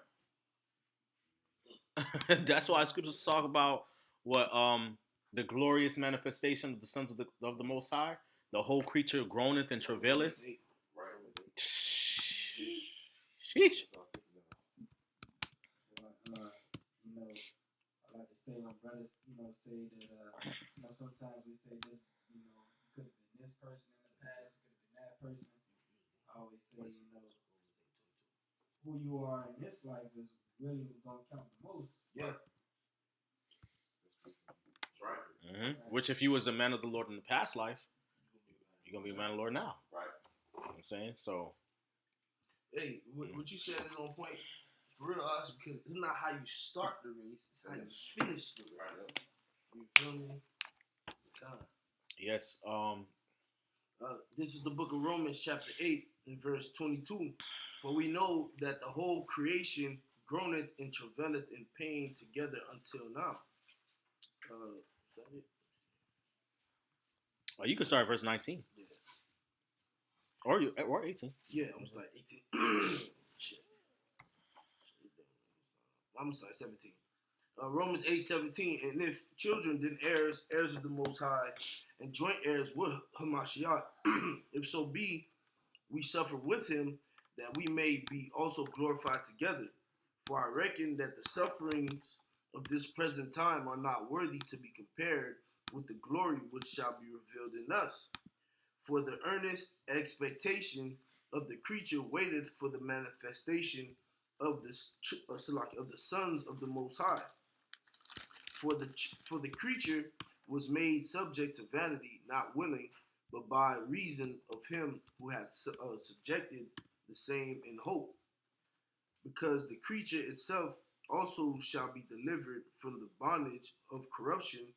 That's why scriptures talk about what the glorious manifestation of the sons of the Most High. The whole creature groaneth and travaileth. Right. Sheesh. You know, I like to say when brothers, say that, sometimes we say this, it could have been this person in the past, it could have been that person. I always say, who you are in this life is really going to count the most. Yeah. That's right. Mm-hmm. Which, if you was a man of the Lord in the past life, you're gonna be a man of the Lord now. Right. You know what I'm saying? So, Hey, what you said is on point. For real, Ox, because it's not how you start the race, it's how you finish the race. You feel me? God. yes. This is the book of Romans, chapter 8, and verse 22. For we know that the whole creation groaneth and travaileth in pain together until now. Is that it? You can start at verse 19 Yeah. or 18. Yeah, I'm gonna start 18. Shit. I'm gonna start 17. Romans 8:17. And if children, then heirs of the Most High, and joint heirs with Hamashiach, if so be we suffer with him, that we may be also glorified together. For I reckon that the sufferings of this present time are not worthy to be compared with the glory which shall be revealed in us. For the earnest expectation of the creature waiteth for the manifestation of the sons of the Most High. For the creature was made subject to vanity, not willing, but by reason of him who hath subjected the same in hope. Because the creature itself also shall be delivered from the bondage of corruption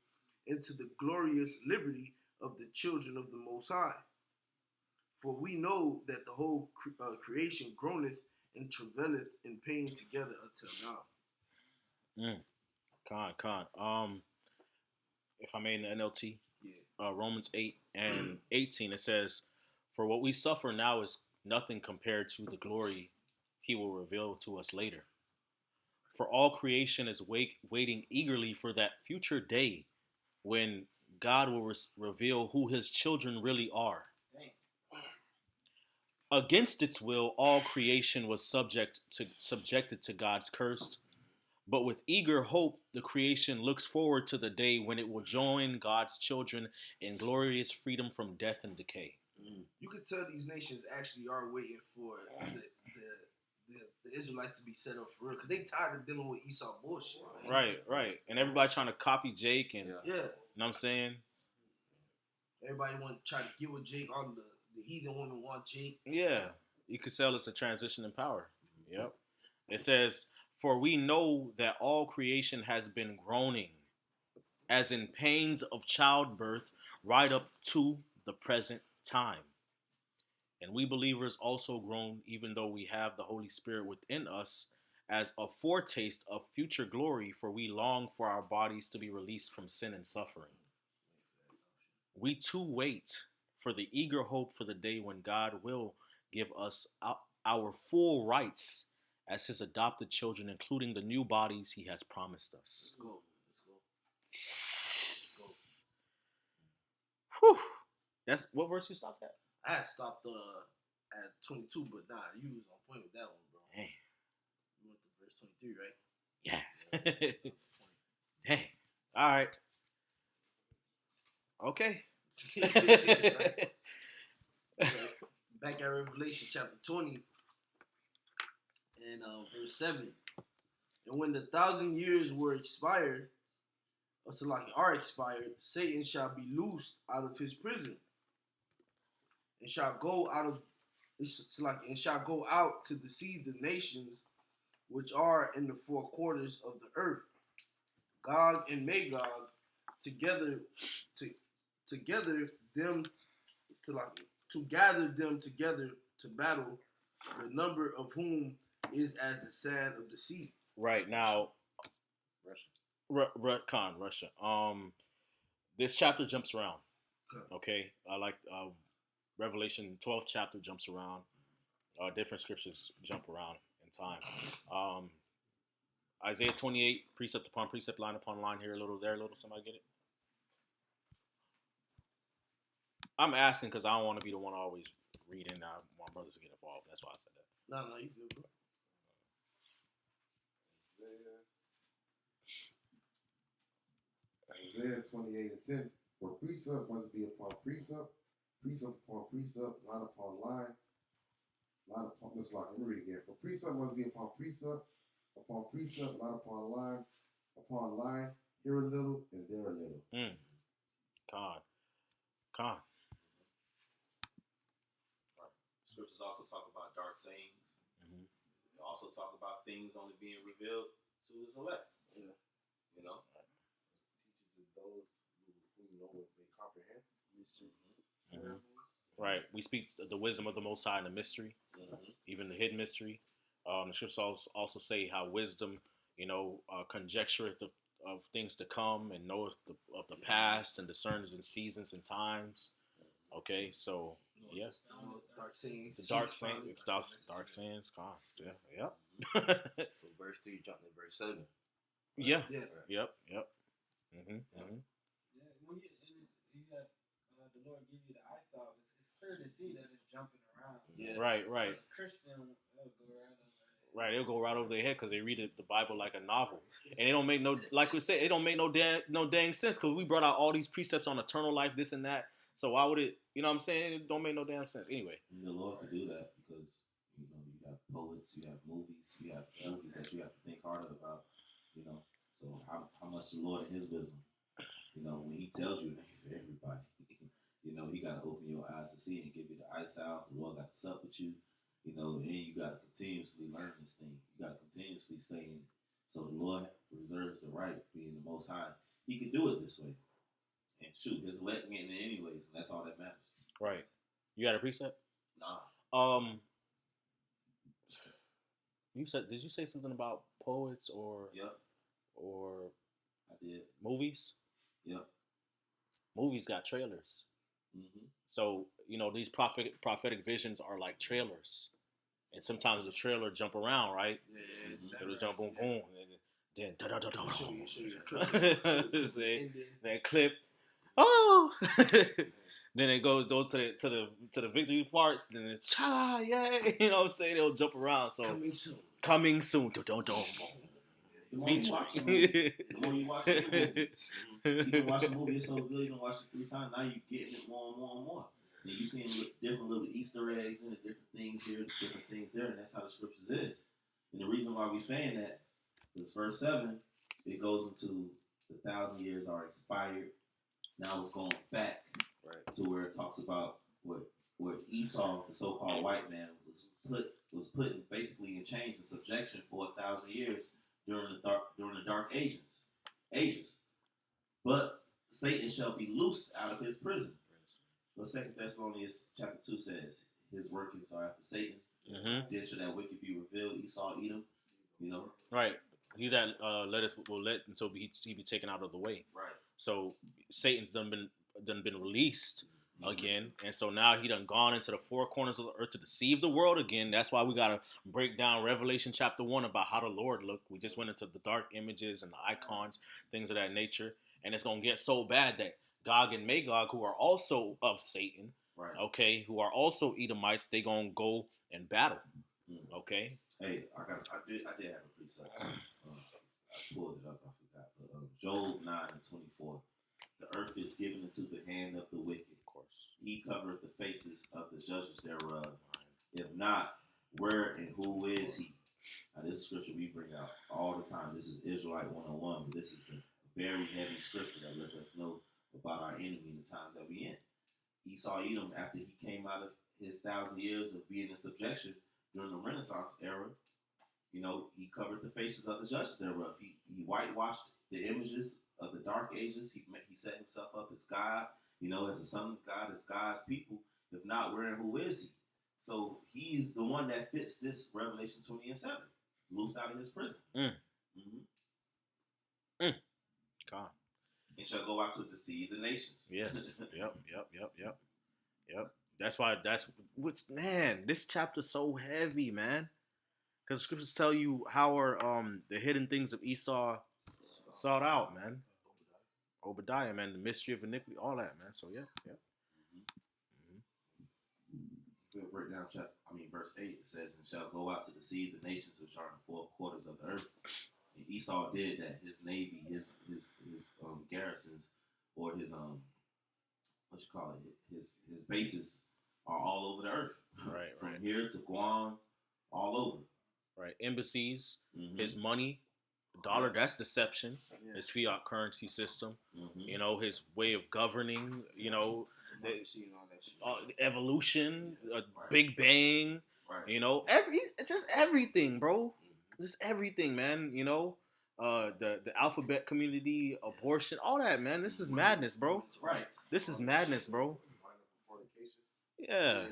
into the glorious liberty of the children of the Most High. For we know that the whole creation groaneth and travaileth in pain together until now. If I may, in the NLT, Yeah. Romans 8 and 18, it says, "For what we suffer now is nothing compared to the glory he will reveal to us later. For all creation is waiting eagerly for that future day when God will reveal who his children really are. Against its will, all creation was subjected to God's curse. But with eager hope, the creation looks forward to the day when it will join God's children in glorious freedom from death and decay." You could tell these nations actually are waiting for the Israelites to be set up for real, because they tired of dealing with Esau bullshit. Man. Right. And everybody trying to copy Jake and, Yeah. you know what I'm saying? Everybody want to try to get with Jake. All the heathen women want Jake. Yeah. You could tell it's a transition in power. Yep. It says, "For we know that all creation has been groaning, as in pains of childbirth, right up to the present time. And we believers also groan, even though we have the Holy Spirit within us, as a foretaste of future glory, for we long for our bodies to be released from sin and suffering. We too wait for the eager hope for the day when God will give us our full rights as his adopted children, including the new bodies he has promised us." Let's go. Whew. That's what verse you stopped at? I had stopped at 22, but nah, you was on point with that one, bro. Dang. You went to verse 23, right? Yeah. Dang. All right. Okay. Right? Back at Revelation chapter 20 and verse 7. "And when the 1,000 years were expired, are expired, Satan shall be loosed out of his prison, and shall go out to deceive the nations which are in the four quarters of the earth, Gog and Magog, to gather them together to battle, the number of whom is as the sand of the sea." Right now, Russia. This chapter jumps around. Okay, I like Revelation 12th chapter jumps around. Different scriptures jump around in time. Isaiah 28, precept upon precept, line upon line, here a little, there a little. Somebody get it? I'm asking because I don't want to be the one always reading. I want brothers to get involved. That's why I said that. No, you good, bro. Isaiah 28 and 10. "For precept must be upon precept, precept upon precept, line upon line upon this line. Let me read it again. "For precept must be upon precept, line upon line, here a little and there a little." Con. Scriptures also talk about dark sayings. Mm-hmm. They also talk about things only being revealed to his elect. Yeah. You know? Teaches those who know what they comprehend. Mm-hmm. Right. We speak the wisdom of the Most High in the mystery, even the hidden mystery. The scriptures also say how wisdom, conjectureth of things to come and knoweth of the past and discerns in seasons and times. Okay, so yeah, Dark sayings. The dark sayings, dark sayings, cost. Yeah, yep. So verse 3 jumping to verse 7. Yeah. Yeah. Yep. Yeah, when you have the Lord give you the eyesight, it's clear to see that it's jumping around. Yeah. Right. A Christian will go right over it. Right, it'll go right over their head because they read the Bible like a novel, and it don't make like we said, it don't make no dang sense because we brought out all these precepts on eternal life, this and that. So why would it? You know what I'm saying? It don't make no damn sense. Anyway, The Lord could do that because you have poets, you have movies that you have to think harder about. So how much the Lord in His wisdom, when He tells you it ain't for everybody, He got to open your eyes to see and give you the eyesight. The Lord got to sup with you. And you got to continuously learn this thing. You got to continuously stay in. So the Lord reserves the right, being the Most High. He could do it this way. And shoot, His elect getting it anyways, and that's all that matters. right. You got a precept? Nah. Did you say something about poets or Yep. or I did. movies? Yep. Movies got trailers. Mm-hmm. So, these prophetic visions are like trailers. And sometimes the trailer jump around, right? Yeah, it's Mhm. It'll jump boom boom. Then da da da da. Show you a clip. See, that clip. Oh. Then it goes to the victory parts. Then it's cha yay. You know what I'm saying? They'll jump around. So coming soon. Don't. The more you watch the movie, you can watch the movie. It's so good, you can watch it 3 times. Now you're getting it more and more and more. And you seeing different little Easter eggs and different things here, different things there, and that's how the scriptures is. And the reason why we're saying that is verse 7. It goes into the 1,000 years are expired. Now it's going back to where it talks about what Esau, the so-called white man, was put basically in chains and subjection for 1,000 years during the dark ages. But Satan shall be loosed out of his prison. But 2 Thessalonians chapter 2 says, his workings are after Satan. Mm-hmm. Then shall that wicked be revealed, Esau, Edom, Right. He that letteth will let until he be taken out of the way. Right. So Satan's done been released again, and so now he done gone into the 4 corners of the earth to deceive the world again. That's why we gotta break down Revelation chapter 1 about how the Lord looked. We just went into the dark images and the icons, things of that nature, and it's gonna get so bad that Gog and Magog, who are also of Satan, Right. okay, who are also Edomites, they gonna go and battle. Okay. Hey, I did have a precept. I pulled it up. I forgot. But, Job 9:24. The earth is given into the hand of the wicked. Of course. He covereth the faces of the judges thereof. If not, where and who is he? Now, this is scripture we bring out all the time. This is Israelite 101. But this is a very heavy scripture that lets us know about our enemy in the times that we in. Esau Edom, after he came out of his 1,000 years of being in subjection during the Renaissance era, he covered the faces of the judges thereof. He whitewashed the images of the dark ages. He set himself up as God, as a son of God, as God's people. If not, where and who is he? So he's the one that fits this Revelation 20:7. He's loosed out of his prison. God. And shall go out to deceive the nations. Yes. Yep. That's why. This chapter's so heavy, man. Because scriptures tell you how are the hidden things of Esau sought out, man. Obadiah, man, the mystery of iniquity, all that, man. So yeah. We'll break down verse 8. It says, "And shall go out to deceive the nations which are in the 4 quarters of the earth." And Esau did that. His navy, his garrisons, or his his bases are all over the earth. Right. From here to Guam, all over. Right. Embassies, Mm-hmm. his money, the dollar, that's deception. His fiat currency system, Mm-hmm. his way of governing, evolution, Big Bang, Right. it's just everything, bro. Just everything, man. The alphabet community, abortion, all that, man. This is madness, bro. Right. This is madness, bro. Yeah.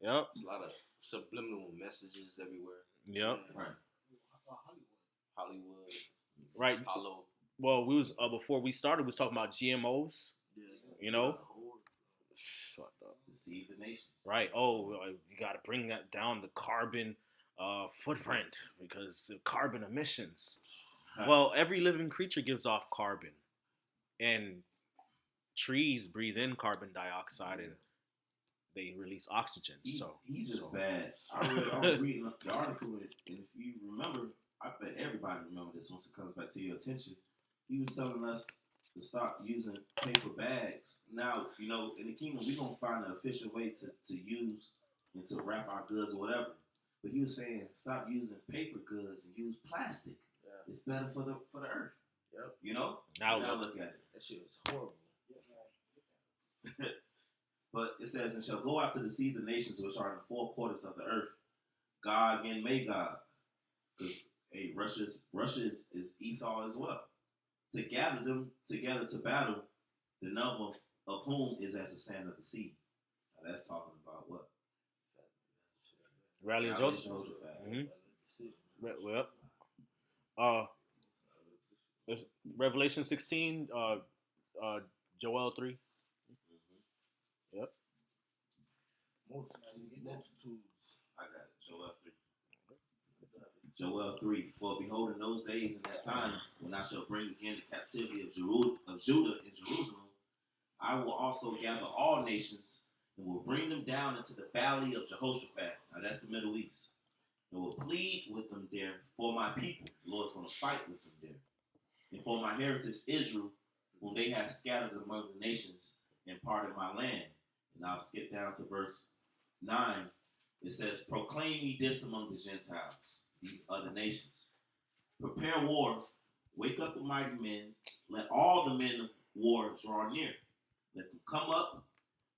Yep. There's a lot of subliminal messages everywhere. Yep. Right. Hollywood. Right. Hollow. Well, we was before we started, we was talking about GMOs. Fucked up. Deceive the nations. Right. Oh, you got to bring that down the carbon footprint because of carbon emissions. Well, every living creature gives off carbon, and trees breathe in carbon dioxide and they release oxygen. He's just bad. I was reading the article, and if you remember, I bet everybody remember this once it comes back to your attention. He was telling us to stop using paper bags. Now, in the kingdom, we're going to find an efficient way to use and to wrap our goods or whatever. But he was saying, stop using paper goods and use plastic. Yeah. It's better for the earth. Yep. Now look at it. That shit was horrible. But it says, "And shall go out to deceive the nations which are in the 4 quarters of the earth, Gog and Magog." Because Russia is Esau as well. To gather them together to battle, the number of whom is as the sand of the sea. Now that's talking about what? Rally of Rally of Joseph. Jehoshaphat. Well, it's Revelation 16, Joel 3. Yep. Multitudes. I got it. Joel 3. Joel 3. For behold, in those days and that time, when I shall bring again the captivity of Judah and Jerusalem, I will also gather all nations and will bring them down into the valley of Jehoshaphat. Now that's the Middle East. And will plead with them there for my people. The Lord's going to fight with them there. And for my heritage Israel, whom they have scattered among the nations and parted my land. And I'll skip down to verse 9. It says, proclaim ye this among the Gentiles, these other nations. Prepare war, wake up the mighty men, let all the men of war draw near. Let them come up,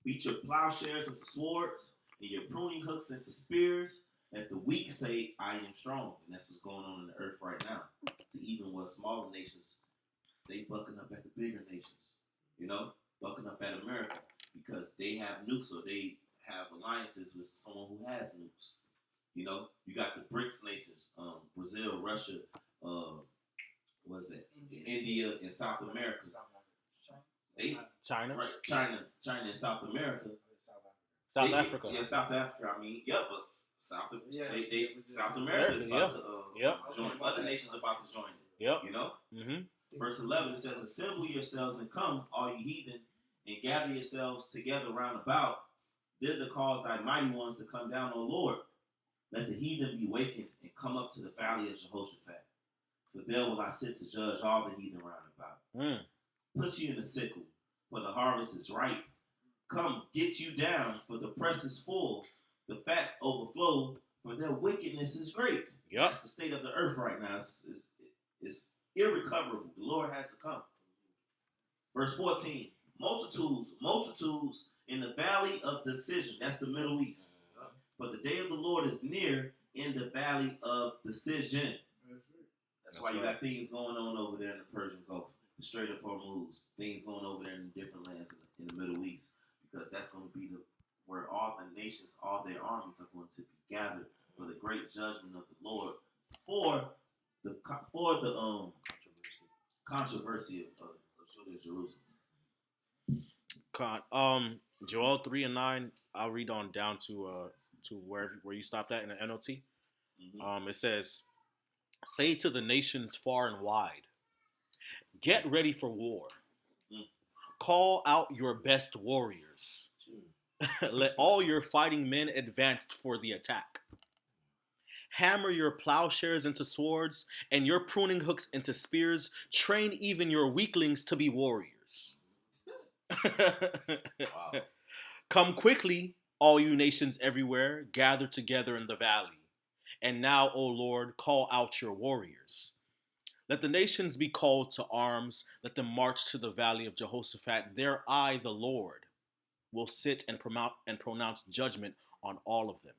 beat your plowshares into swords, and your pruning hooks into spears. Let the weak say, I am strong. And that's what's going on in the earth right now. To even what smaller nations, they bucking up at the bigger nations. You know, bucking up at America because they have nukes or they have alliances with someone who has nukes. You know, you got the BRICS nations, Brazil, Russia, what is it? India and South America. They China. right, China and South America. South Africa. Yeah, South Africa. I mean, yeah, but South America, America is about to Yep. join. Other nations are about to join it. Yep. You know? Mm-hmm. Verse 11 says, assemble yourselves and come, all you heathen, and gather yourselves together round about. Thither cause thy mighty ones to come down, O Lord. Let the heathen be wakened and come up to the valley of Jehoshaphat. For there will I sit to judge all the heathen round about. Put you in the sickle, for the harvest is ripe. Come, get you down, for the press is full. The fats overflow, for their wickedness is great. Yep. That's the state of the earth right now. It's irrecoverable. The Lord has to come. Verse 14. Multitudes in the valley of decision. That's the Middle East. But the day of the Lord is near in the valley of decision. That's why you got things going on over there in the Persian Gulf, the Strait of Hormuz, things going over there in different lands in the Middle East, because that's going to be where all the nations, all their armies are going to be gathered for the great judgment of the Lord for the controversy of Judah and Jerusalem. Joel 3 and 9. I'll read on down to where you stopped at in the NLT. Mm-hmm. It says, say to the nations far and wide, get ready for war. Call out your best warriors. Let all your fighting men advance for the attack. Hammer your plowshares into swords and your pruning hooks into spears. Train even your weaklings to be warriors. Wow. Come quickly, all you nations everywhere, gather together in the valley. And now, O Lord, call out your warriors. Let the nations be called to arms. Let them march to the valley of Jehoshaphat. There I, the Lord, will sit and pronounce judgment on all of them.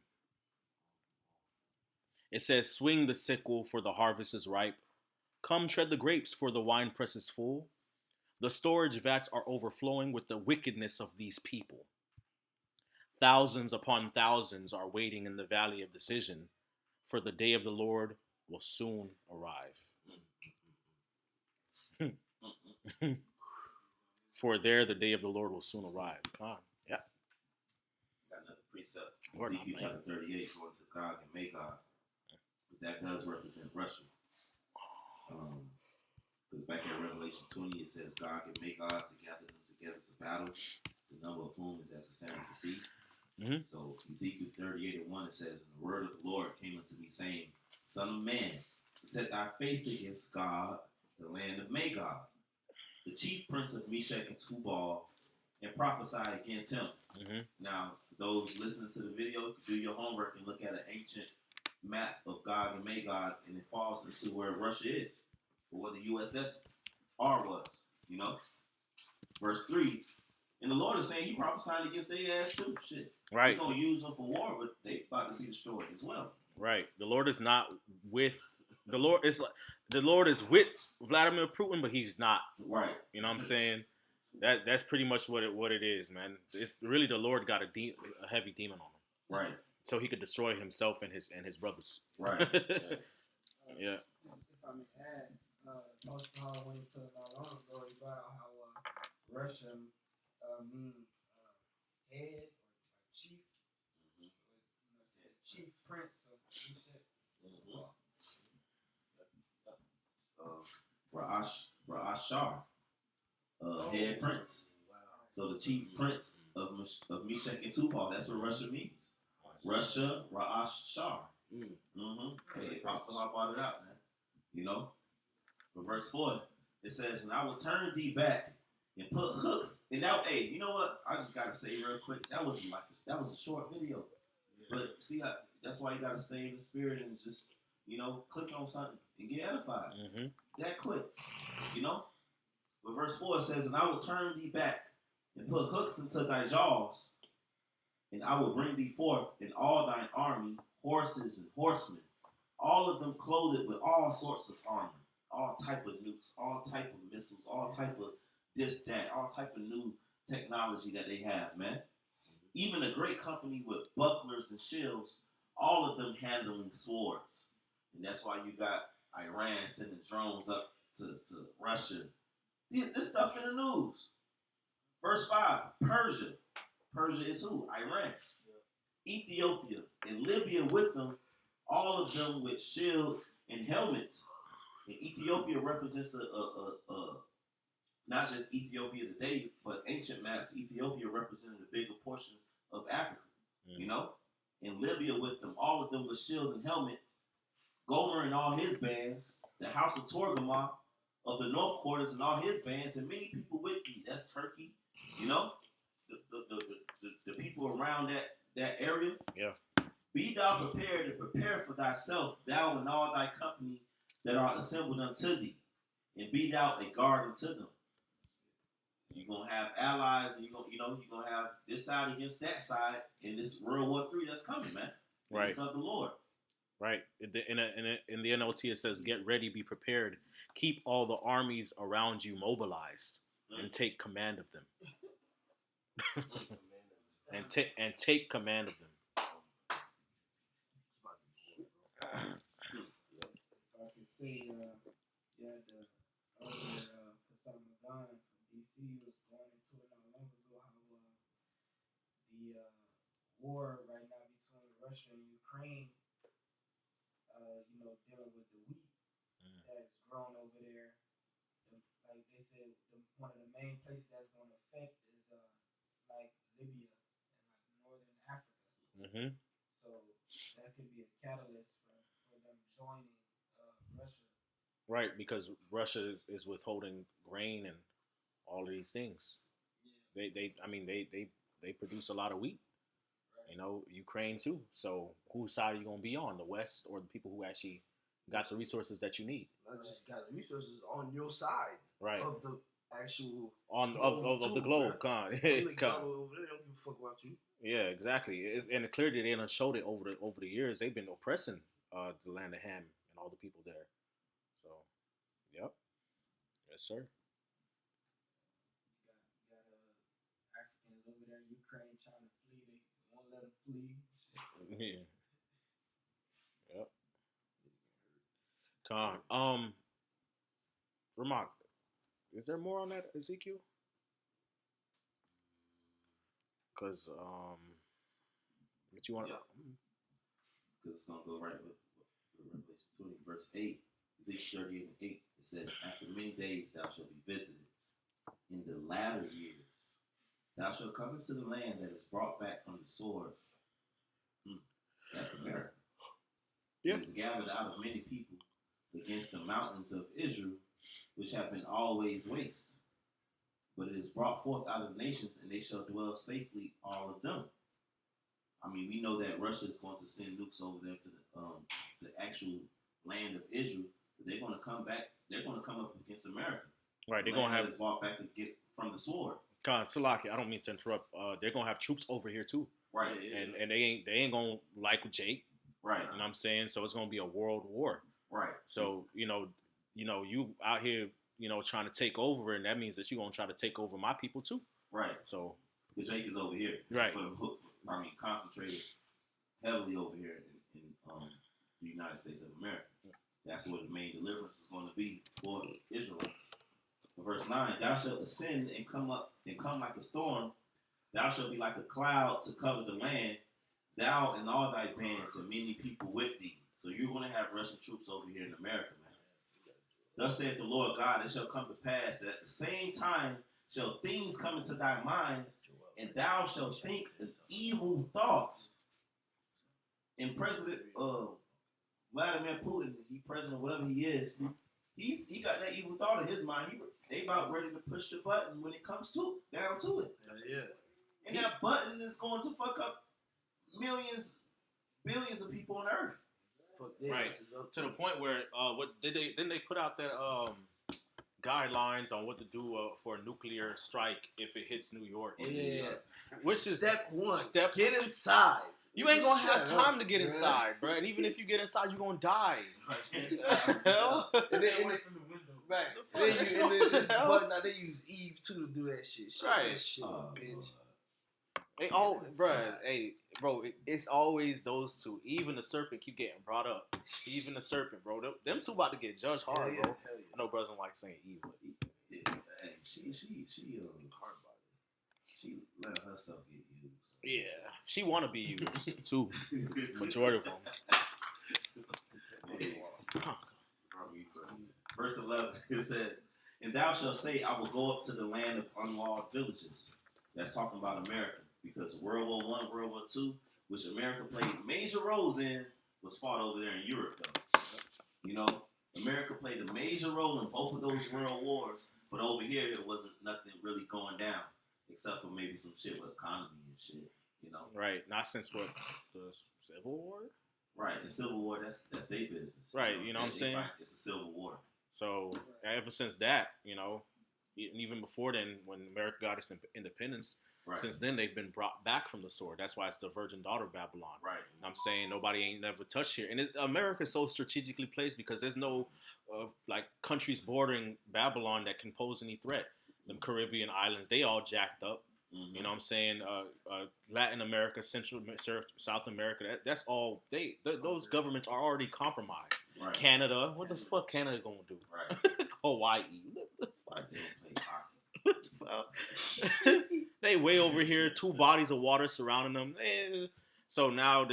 It says, swing the sickle, for the harvest is ripe. Come tread the grapes, for the winepress is full. The storage vats are overflowing with the wickedness of these people. Thousands upon thousands are waiting in the valley of decision, for the day of the Lord will soon arrive. For there the day of the Lord will soon arrive. Come on. Yeah. Got another precept. Word Ezekiel on, chapter 38, going to Gog and Magog. Because that does represent Russia. Because back in Revelation 20, it says Gog and Magog to gather them together to battle, the number of whom is as the sand of the sea. Mm-hmm. So Ezekiel 38 and 1, it says, and the word of the Lord came unto me, saying, Son of man, set thy face against Gog, the land of Magog, the chief prince of Meshach and Tubal, and prophesy against him. Mm-hmm. Now, for those listening to the video, you can do your homework and look at an ancient map of Gog and Magog, and it falls into where Russia is, or where the USSR was, you know? Verse 3, and the Lord is saying, he prophesying against their ass too, shit. Right. He's going to use them for war, but they about to be destroyed as well. Right. The Lord is not with the Lord is with Vladimir Putin, but he's not. Right. You know what I'm saying? That's pretty much what it is, man. It's really the Lord got a heavy demon on him. Right. so he could destroy himself and his brothers. Right. Yeah. If I may add, Most Hall went into not long ago. He brought out how Russia means head or like chief, chief prince of some shit. Ra'ash Shar, head prince. So the chief prince of Meshach and Tubal. That's what Russia means. Russia, Ra'ash Shar. Hey, Apostle Hall brought it out, man. You know, but verse 4, it says, "And I will turn thee back and put hooks." And now, hey, you know what? I just gotta say real quick, that was a short video. But see, that's why you gotta stay in the spirit and just, click on something and get edified. That quick, But verse 4 says, "And I will turn thee back and put hooks into thy jaws, and I will bring thee forth in all thine army, horses and horsemen, all of them clothed with all sorts of armor, all type of nukes, all type of missiles, all type of this, that, all type of new technology that they have, man. Even a great company with bucklers and shields, all of them handling swords." And that's why you got Iran sending drones up to Russia. This stuff in the news. Verse 5, Persia. Persia is who? Iran. Ethiopia and Libya with them, all of them with shield and helmets. And Ethiopia represents not just Ethiopia today, but ancient maps. Ethiopia represented a bigger portion of Africa, And Libya with them, all of them with shield and helmet. Gomer and all his bands, the house of Torgamah of the north quarters and all his bands, and many people with me. That's Turkey, the people around that area. Yeah. "Be thou prepared and prepare for thyself, thou and all thy company that are assembled unto thee, and be thou a guard unto them." You're gonna have allies, and you're gonna have this side against that side in this World War III that's coming, man. Right. It's of the Lord. Right. In the NLT it says, "Get ready, be prepared, keep all the armies around you mobilized, and take command of them." and take command of them. If I could say, the elder Kasam Magan from DC was going into it not long ago how the war right now between Russia and Ukraine, dealing with the wheat that's grown over there. Like they said, one of the main places that's going to affect is like Libya and like northern Africa. So that could be a catalyst for them joining Russia. Right, because Russia is withholding grain and all of these things. Yeah. They produce a lot of wheat. Right. Ukraine too. So whose side are you gonna be on? The West or the people who actually got the resources that you need? Not just got the resources on your side. Right. Of the actual of the globe. Con. Over there, they don't give a fuck about you. Yeah, exactly. And clearly they done showed it over the years. They've been oppressing the land of Ham and all the people there. So, yep. Yes, sir. You got Africans over there in Ukraine trying to flee. They won't let them flee. Yeah. Yep. Con. Ramon, is there more on that Ezekiel? Because what you want? Yeah. Because it's gonna go right with Revelation 20, verse 8, Ezekiel 38 and 8. It says, "After many days thou shalt be visited. In the latter years thou shalt come into the land that is brought back from the sword." That's America. Yeah. It is gathered out of many people against the mountains of Israel, which have been always waste. But it is brought forth out of the nations, and they shall dwell safely, all of them. I mean, we know that Russia is going to send nukes over there to the actual land of Israel. But they're going to come back. They're going to come up against America. Right. They're going to have this walk back and get from the sword. Khan Salaki, I don't mean to interrupt. They're going to have troops over here too. Right. And they ain't going to like Jake. Right. You know what I'm saying? So it's going to be a world war. Right. So you out here, trying to take over, and that means that you're going to try to take over my people too. Right. So the Jake is over here. Right. Concentrated heavily over here in the United States of America. That's where the main deliverance is going to be for Israelites. Verse 9, thou shalt ascend and come like a storm. Thou shalt be like a cloud to cover the land, thou and all thy bands and many people with thee. So you're going to have Russian troops over here in America, man. Thus saith the Lord God, it shall come to pass that at the same time shall things come into thy mind, and thou shalt think an evil thought. And President Vladimir Putin, he president, whatever he is, he got that evil thought in his mind. They about ready to push the button when it comes down to it. Yeah. And that button is going to fuck up millions, billions of people on Earth. Fuck that. Right. To the point where didn't they put out that guidelines on what to do for a nuclear strike if it hits New York? Yeah. Which is Step one. Step- Get inside. you ain't gonna have Shut up, time to get bruh. inside, bro. And even if you get inside, you're gonna die. Hell? Stay away from the window. Right. The Then fuck? you, and then just, Hell? but now they use Eve too to do that shit. Shut Right. that shit up, bitch. They all, bro. It's always those two. Even the serpent keep getting brought up. Even the serpent, bro. Them two about to get judged hard, Hell yeah, bro. hell yeah. I know brothers don't like saying evil. Hey, she let herself get used. Yeah, she want to be used too. Majority of them. Verse 11, it said, and thou shalt say, I will go up to the land of unwalled villages. That's talking about America. Because World War I, World War II, which America played major roles in, was fought over there in Europe, though. You know, America played a major role in both of those world wars, but over here, there wasn't nothing really going down, except for maybe some shit with economy and shit, you know? Right. Not since what, the Civil War. Right, the Civil War, that's their business. Right, you know what I'm saying? It's a civil war. So ever since that, you know, even before then, when America got its independence, Right. since then they've been brought back from the sword. That's why it's the virgin daughter of Babylon. Right. I'm saying nobody ain't never touched here, and America's so strategically placed because there's no like countries bordering Babylon that can pose any threat. The Caribbean islands, they all jacked up. Mm-hmm. You know what I'm saying? Latin America, South America, that's all. Those governments are already compromised. Right. Canada, what the fuck Canada gonna do? Right. Hawaii, what the fuck? They don't play hockey. They way over here, 2 bodies of water surrounding them. So now,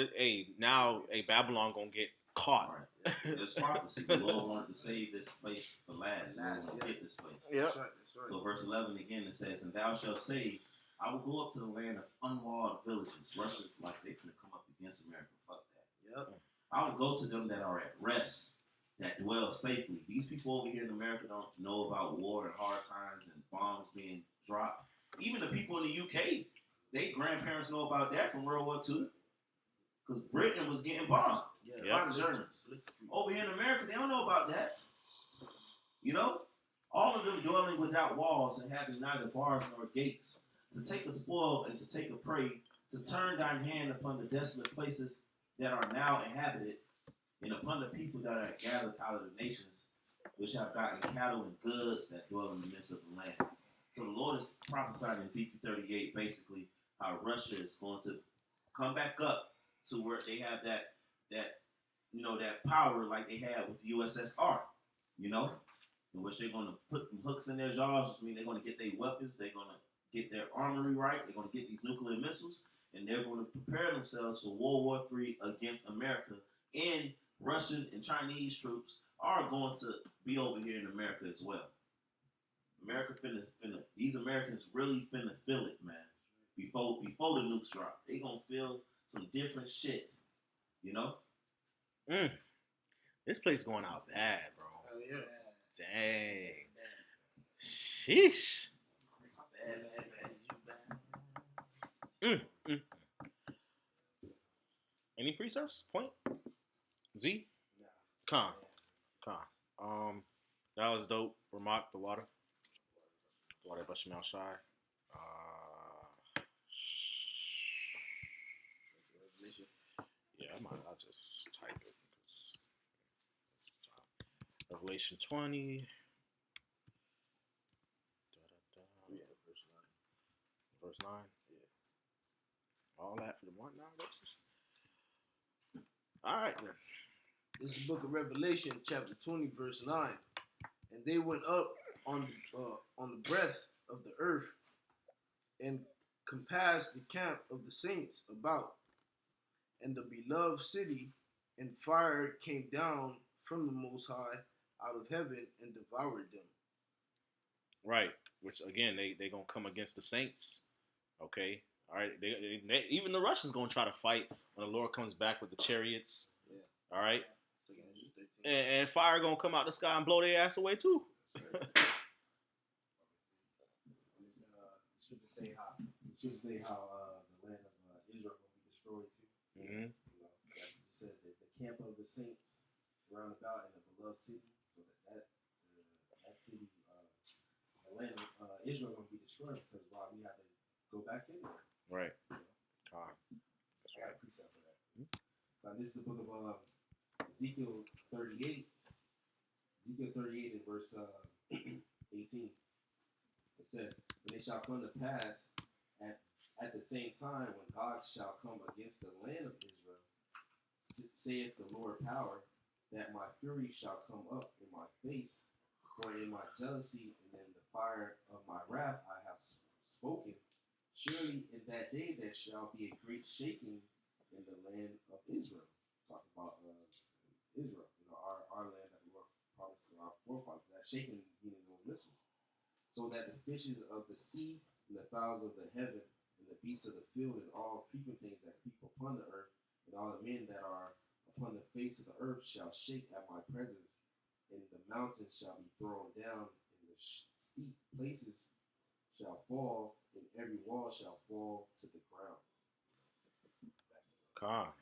Babylon gonna get caught. Right. There's prophecy. The Lord wanted to save this place for last. The Lord wanted to get this place. Yep. That's right. That's right. So verse 11 again, it says, and thou shalt say, I will go up to the land of unwalled villages. Russia's like they finna come up against America. Fuck that. Yep. I will go to them that are at rest, that dwell safely. These people over here in America don't know about war and hard times and bombs being dropped. Even the people in the UK, their grandparents know about that from World War II. Because Britain was getting bombed by the Germans. Over here in America, they don't know about that. You know? All of them dwelling without walls and having neither bars nor gates, to take a spoil and to take a prey, to turn thine hand upon the desolate places that are now inhabited, and upon the people that are gathered out of the nations, which have gotten cattle and goods that dwell in the midst of the land. So the Lord is prophesying in Ezekiel 38, basically, how Russia is going to come back up to where they have that power like they had with the USSR, you know, in which they're going to put them hooks in their jaws, which means they're going to get their weapons, they're going to get their armory right, they're going to get these nuclear missiles, and they're going to prepare themselves for World War III against America. And Russian and Chinese troops are going to be over here in America as well. America these Americans really finna feel it, man. Before the nukes drop, they gonna feel some different shit, you know? This place going out bad, bro. Hell yeah. Dang. Sheesh. Any precepts? Point? Z? No. Con. That was dope. Vermont, the water. Water Basham Al Shai. Yeah, I'll just type it because Revelation 20. Yeah, verse 9. Yeah. All that for the 1 9 verses. All right then. This is the book of Revelation, chapter 20, verse 9. And they went up on the breadth of the earth and compassed the camp of the saints about, and the beloved city, and fire came down from the Most High out of heaven and devoured them. Right. Which again, they gonna come against the saints. Okay. All right. Even the Russians gonna try to fight when the Lord comes back with the chariots. Yeah. All right. Second Ezra 13. And fire gonna come out the sky and blow their ass away too. Scripture say how the land of Israel will be destroyed too. Mm-hmm. You know, like you said that the camp of the saints round about in the beloved city, so that city, the land of Israel will be destroyed because why we have to go back in there. Right. You know? That's I got right. a precept for that. This is the book of Ezekiel 38. Ezekiel 38 in verse 18. It says, "But it shall come to pass at the same time when God shall come against the land of Israel, saith the Lord power, that my fury shall come up in my face, for in my jealousy and in the fire of my wrath I have spoken. Surely in that day there shall be a great shaking in the land of Israel." Talking about Israel, our land that the Lord promised to our forefathers. That shaking meaning those missiles. So that the fishes of the sea and the fowls of the heaven and the beasts of the field and all creeping things that creep upon the earth and all the men that are upon the face of the earth shall shake at my presence, and the mountains shall be thrown down, and the steep places shall fall, and every wall shall fall to the ground. Con.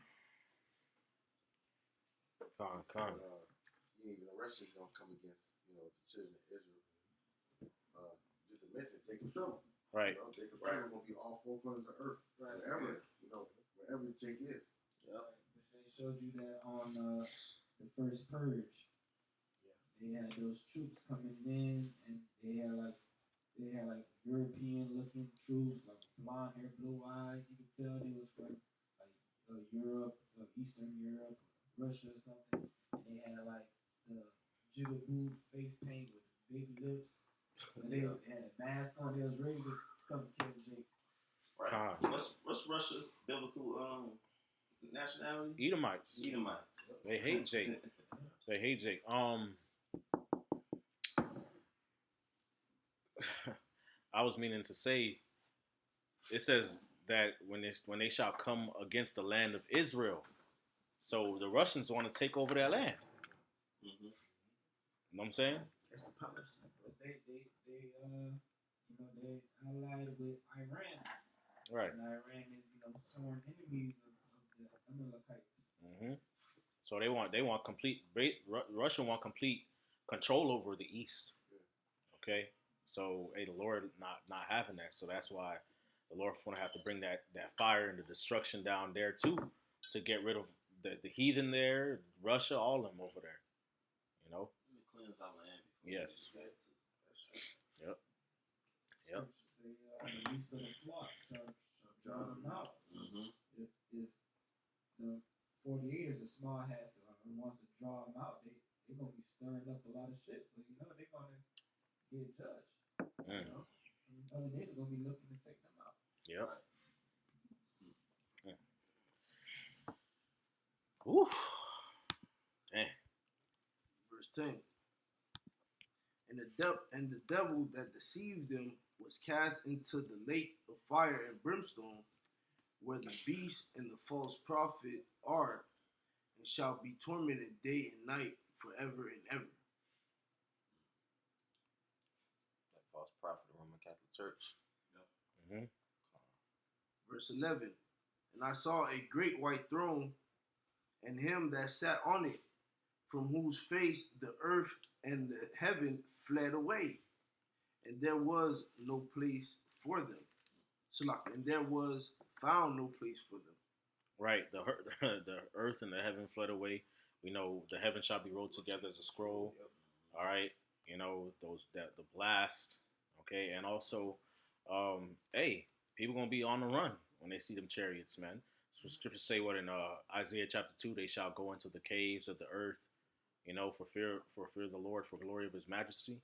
So, the Russians gonna come against the children of Israel. Just to mention Jacob's trouble. Right. Jacob's trouble gonna be all four corners of the earth, wherever wherever Jake is. Yep. They showed you that on the first purge. Yeah. They had those troops coming in, and they had like European looking troops, like blonde hair, blue eyes. You could tell they was from like Europe, Eastern Europe, Russia or something. And they had like the jigaboo face paint with big lips. And they had a mask on. They was ready to come kill Jake. Right. Con. What's Russia's biblical nationality? Edomites. Edomites. They hate Jake. They hate Jake. I was meaning to say, it says that when they shall come against the land of Israel, so the Russians want to take over their land. Mm-hmm. You know what I'm saying? That's the powers. But they allied with Iran. Right. And Iran is sworn enemies of the Amalekites. Mm-hmm. So they want complete. Russia want complete control over the East. Okay. So the Lord not having that. So that's why the Lord want to have to bring that fire and the destruction down there too, to get rid of the heathen there, Russia, all of them over there. Cleanse our land. Yes. Yep. Yep. Say, the least of the flock shall draw them out. Mm-hmm. If the 48ers are smart hats and wants to draw them out, they're gonna be stirring up a lot of shit. So they're gonna get judged. Mm. And other nations are gonna be looking to take them out. Yep. Ooh. Dang. Verse 10. And the devil that deceived them was cast into the lake of fire and brimstone, where the beast and the false prophet are, and shall be tormented day and night forever and ever. That false prophet of the Roman Catholic Church. Mm-hmm. Verse 11. And I saw a great white throne, and him that sat on it, from whose face the earth and the heaven fled away, and there was no place for them. And there was found no place for them. Right. The earth and the heaven fled away. We know the heaven shall be rolled together as a scroll. All right. The blast. Okay. And also, people gonna be on the run when they see them chariots, man. So scriptures say what in Isaiah chapter 2, they shall go into the caves of the earth, for fear of the Lord, for glory of his majesty,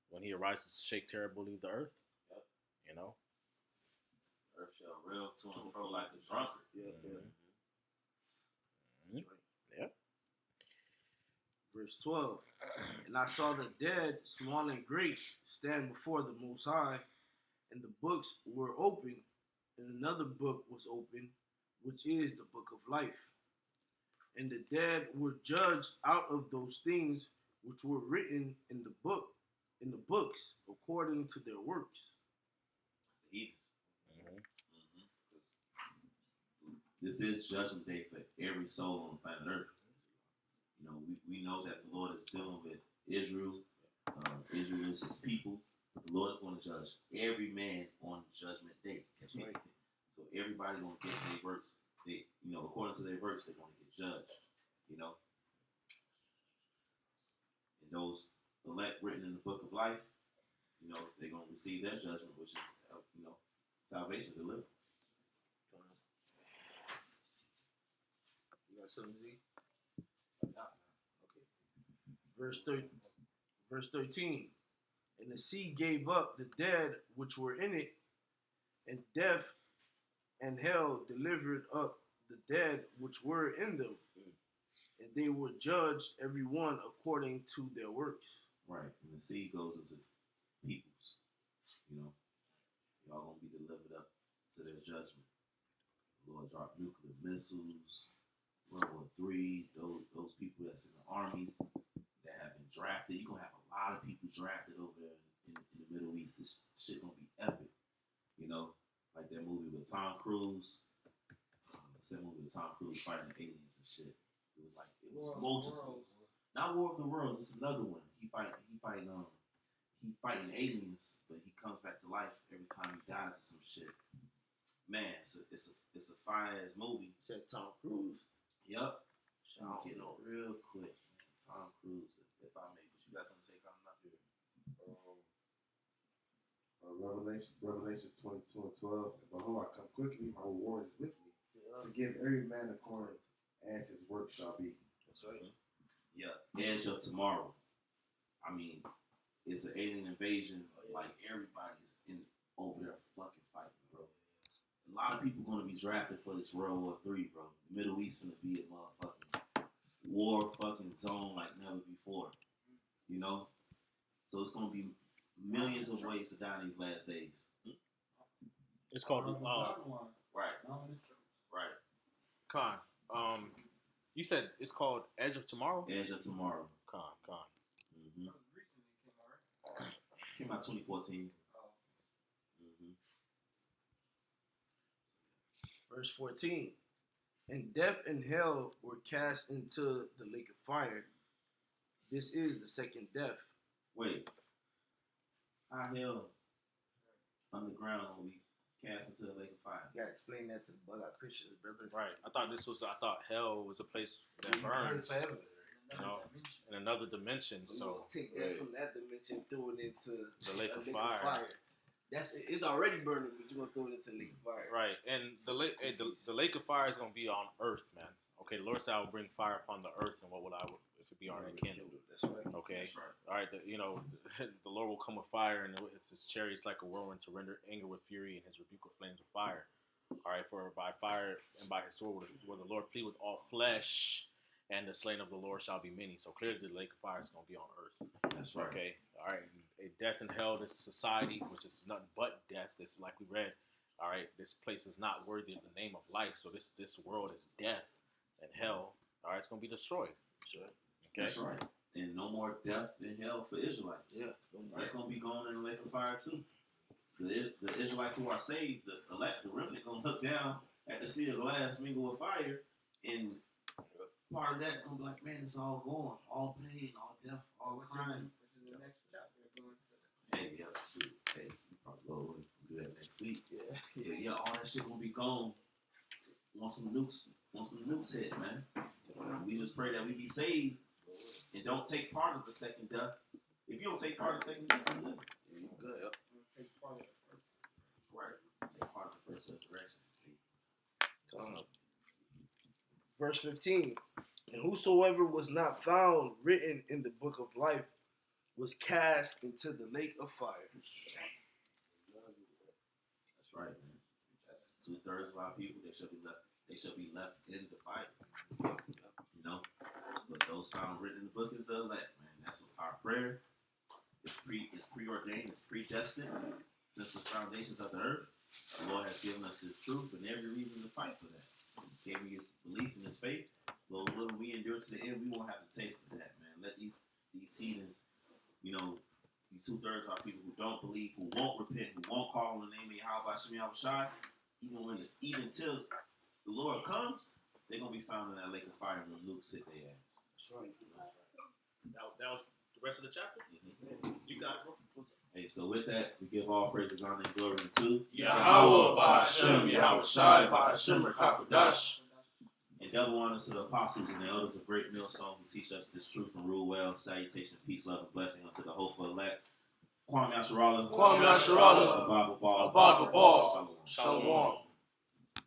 when he arises to shake terribly the earth. Yep. You know? Earth shall reel to and fro like a drunkard. Yeah, yeah. Mhm. Yep. Verse 12. And I saw the dead, small and great, stand before the Most High, and the books were open, and another book was open, which is the book of life. And the dead were judged out of those things which were written in the books, according to their works. That's the heathens. Mhm. This is judgment day for every soul on planet Earth. We know that the Lord is dealing with Israel. Israel is his people. The Lord is going to judge every man on judgment day. That's right. So everybody going to get their works. They, according to their works, they're going to get judged. And those elect written in the book of life, they're going to receive their judgment, which is, salvation delivered. You got something, Z? Okay. Verse 13. And the sea gave up the dead which were in it, and death and hell delivered up the dead which were in them. And they were judged every one according to their works. Right. And the sea goes into peoples. Y'all going to be delivered up to their judgment. The Lord dropped nuclear missiles. World War III, those people that's in the armies that have been drafted. You're going to have a lot of people drafted over there in the Middle East. This shit going to be epic. Like that movie with Tom Cruise. What's that movie with Tom Cruise fighting aliens and shit? It was multitudes. Not War of the Worlds. It's another one. He fighting aliens, but he comes back to life every time he dies or some shit. Man, it's a fire ass movie. Said Tom Cruise. Yup. I'll Get know. it real quick. Tom Cruise, if I may. But you got something to say coming up here? Revelations 22 and 12. Behold, I come quickly, my reward is with me, to give every man according as his work shall be. That's right. Yeah, Edge of Tomorrow. I mean, it's an alien invasion. Like, everybody's over there fucking fighting, bro. A lot of people going to be drafted for this World War III, bro. The Middle East going to be a motherfucking war fucking zone like never before. So it's going to be millions of ways to die in these last days. It's called Right. Right. Khan. You said it's called Edge of Tomorrow? Edge of Tomorrow. Khan. Mm-hmm. Came out 2014. Mm-hmm. Verse 14. And death and hell were cast into the lake of fire. This is the second death. Wait. How hell underground will be cast into the lake of fire? You gotta explain that to the bug-out Christians, brother. Right. I thought hell was a place that burns, Forever. in another dimension. So, So you gonna take that from that dimension, throw it into The lake a of fire. It's already burning, but you're gonna throw it into the lake of fire. right, and the lake of fire is gonna be on earth, man. Okay, the Lord said, "I will bring fire upon the earth, and what would if it be already kindled?" That's right. Okay, That's right. all right. The Lord will come with fire, and his chariots like a whirlwind to render anger with fury, and his rebuke with flames of fire. All right, for by fire and by his sword will the Lord plead with all flesh, and the slain of the Lord shall be many. So clearly, the lake of fire is going to be on earth. That's right. Okay, all right. Death and hell, this society, which is nothing but death. It's like we read. All right, this place is not worthy of the name of life. So this world is death and hell. All right, it's going to be destroyed. Sure. Okay, That's right. And no more death and hell for Israelites. Yeah. That's going to be going in the lake of fire too. The Israelites who are saved, the elect, the remnant, going to look down at the sea of glass mingle with fire, and part of that's going to be like, man, it's all gone. All pain, all death, all crime. Which is the next chapter going to. Hey, yeah, shoot. Hey, we probably will do that next week. Yeah. Yeah, all that shit going to be gone. Want some nukes hit, man. We just pray that we be saved and don't take part of the second death. If you don't take part of the second death, you live. You good. Take part of the first. Right. Take part of the first resurrection. Verse 15. And whosoever was not found written in the book of life was cast into the lake of fire. That's right, man. That's 2/3 of our people. They should be left. They should be left in the fire. You know, but those found written in the book is the elect, man. That's our prayer. It's preordained. It's predestined since the foundations of the earth. The Lord has given us His truth and every reason to fight for that. He gave me His belief and His faith. Well, when we endure to the end, we won't have a taste of that, man. Let these heathens, you know, these 2/3 of our people who don't believe, who won't repent, who won't call on the name of Yahweh Shem Yahushai, even till the Lord comes, they're gonna be found in that lake of fire when Luke hit their ass. That's right. That was the rest of the chapter. You got it, bro. Hey, so with that, we give all praises, honor, and glory to Yahweh, Ba'ashem, Yahushai, Ba'ashem, Rakakodash. and double honors to the apostles and the elders of Great Millstone who teach us this truth and rule well. Salutation, peace, love, and blessing unto the hopeful elect. Kwame Yasharala. Kwame Yasharala. Ababa Ball. Ababa Ball. Shalom.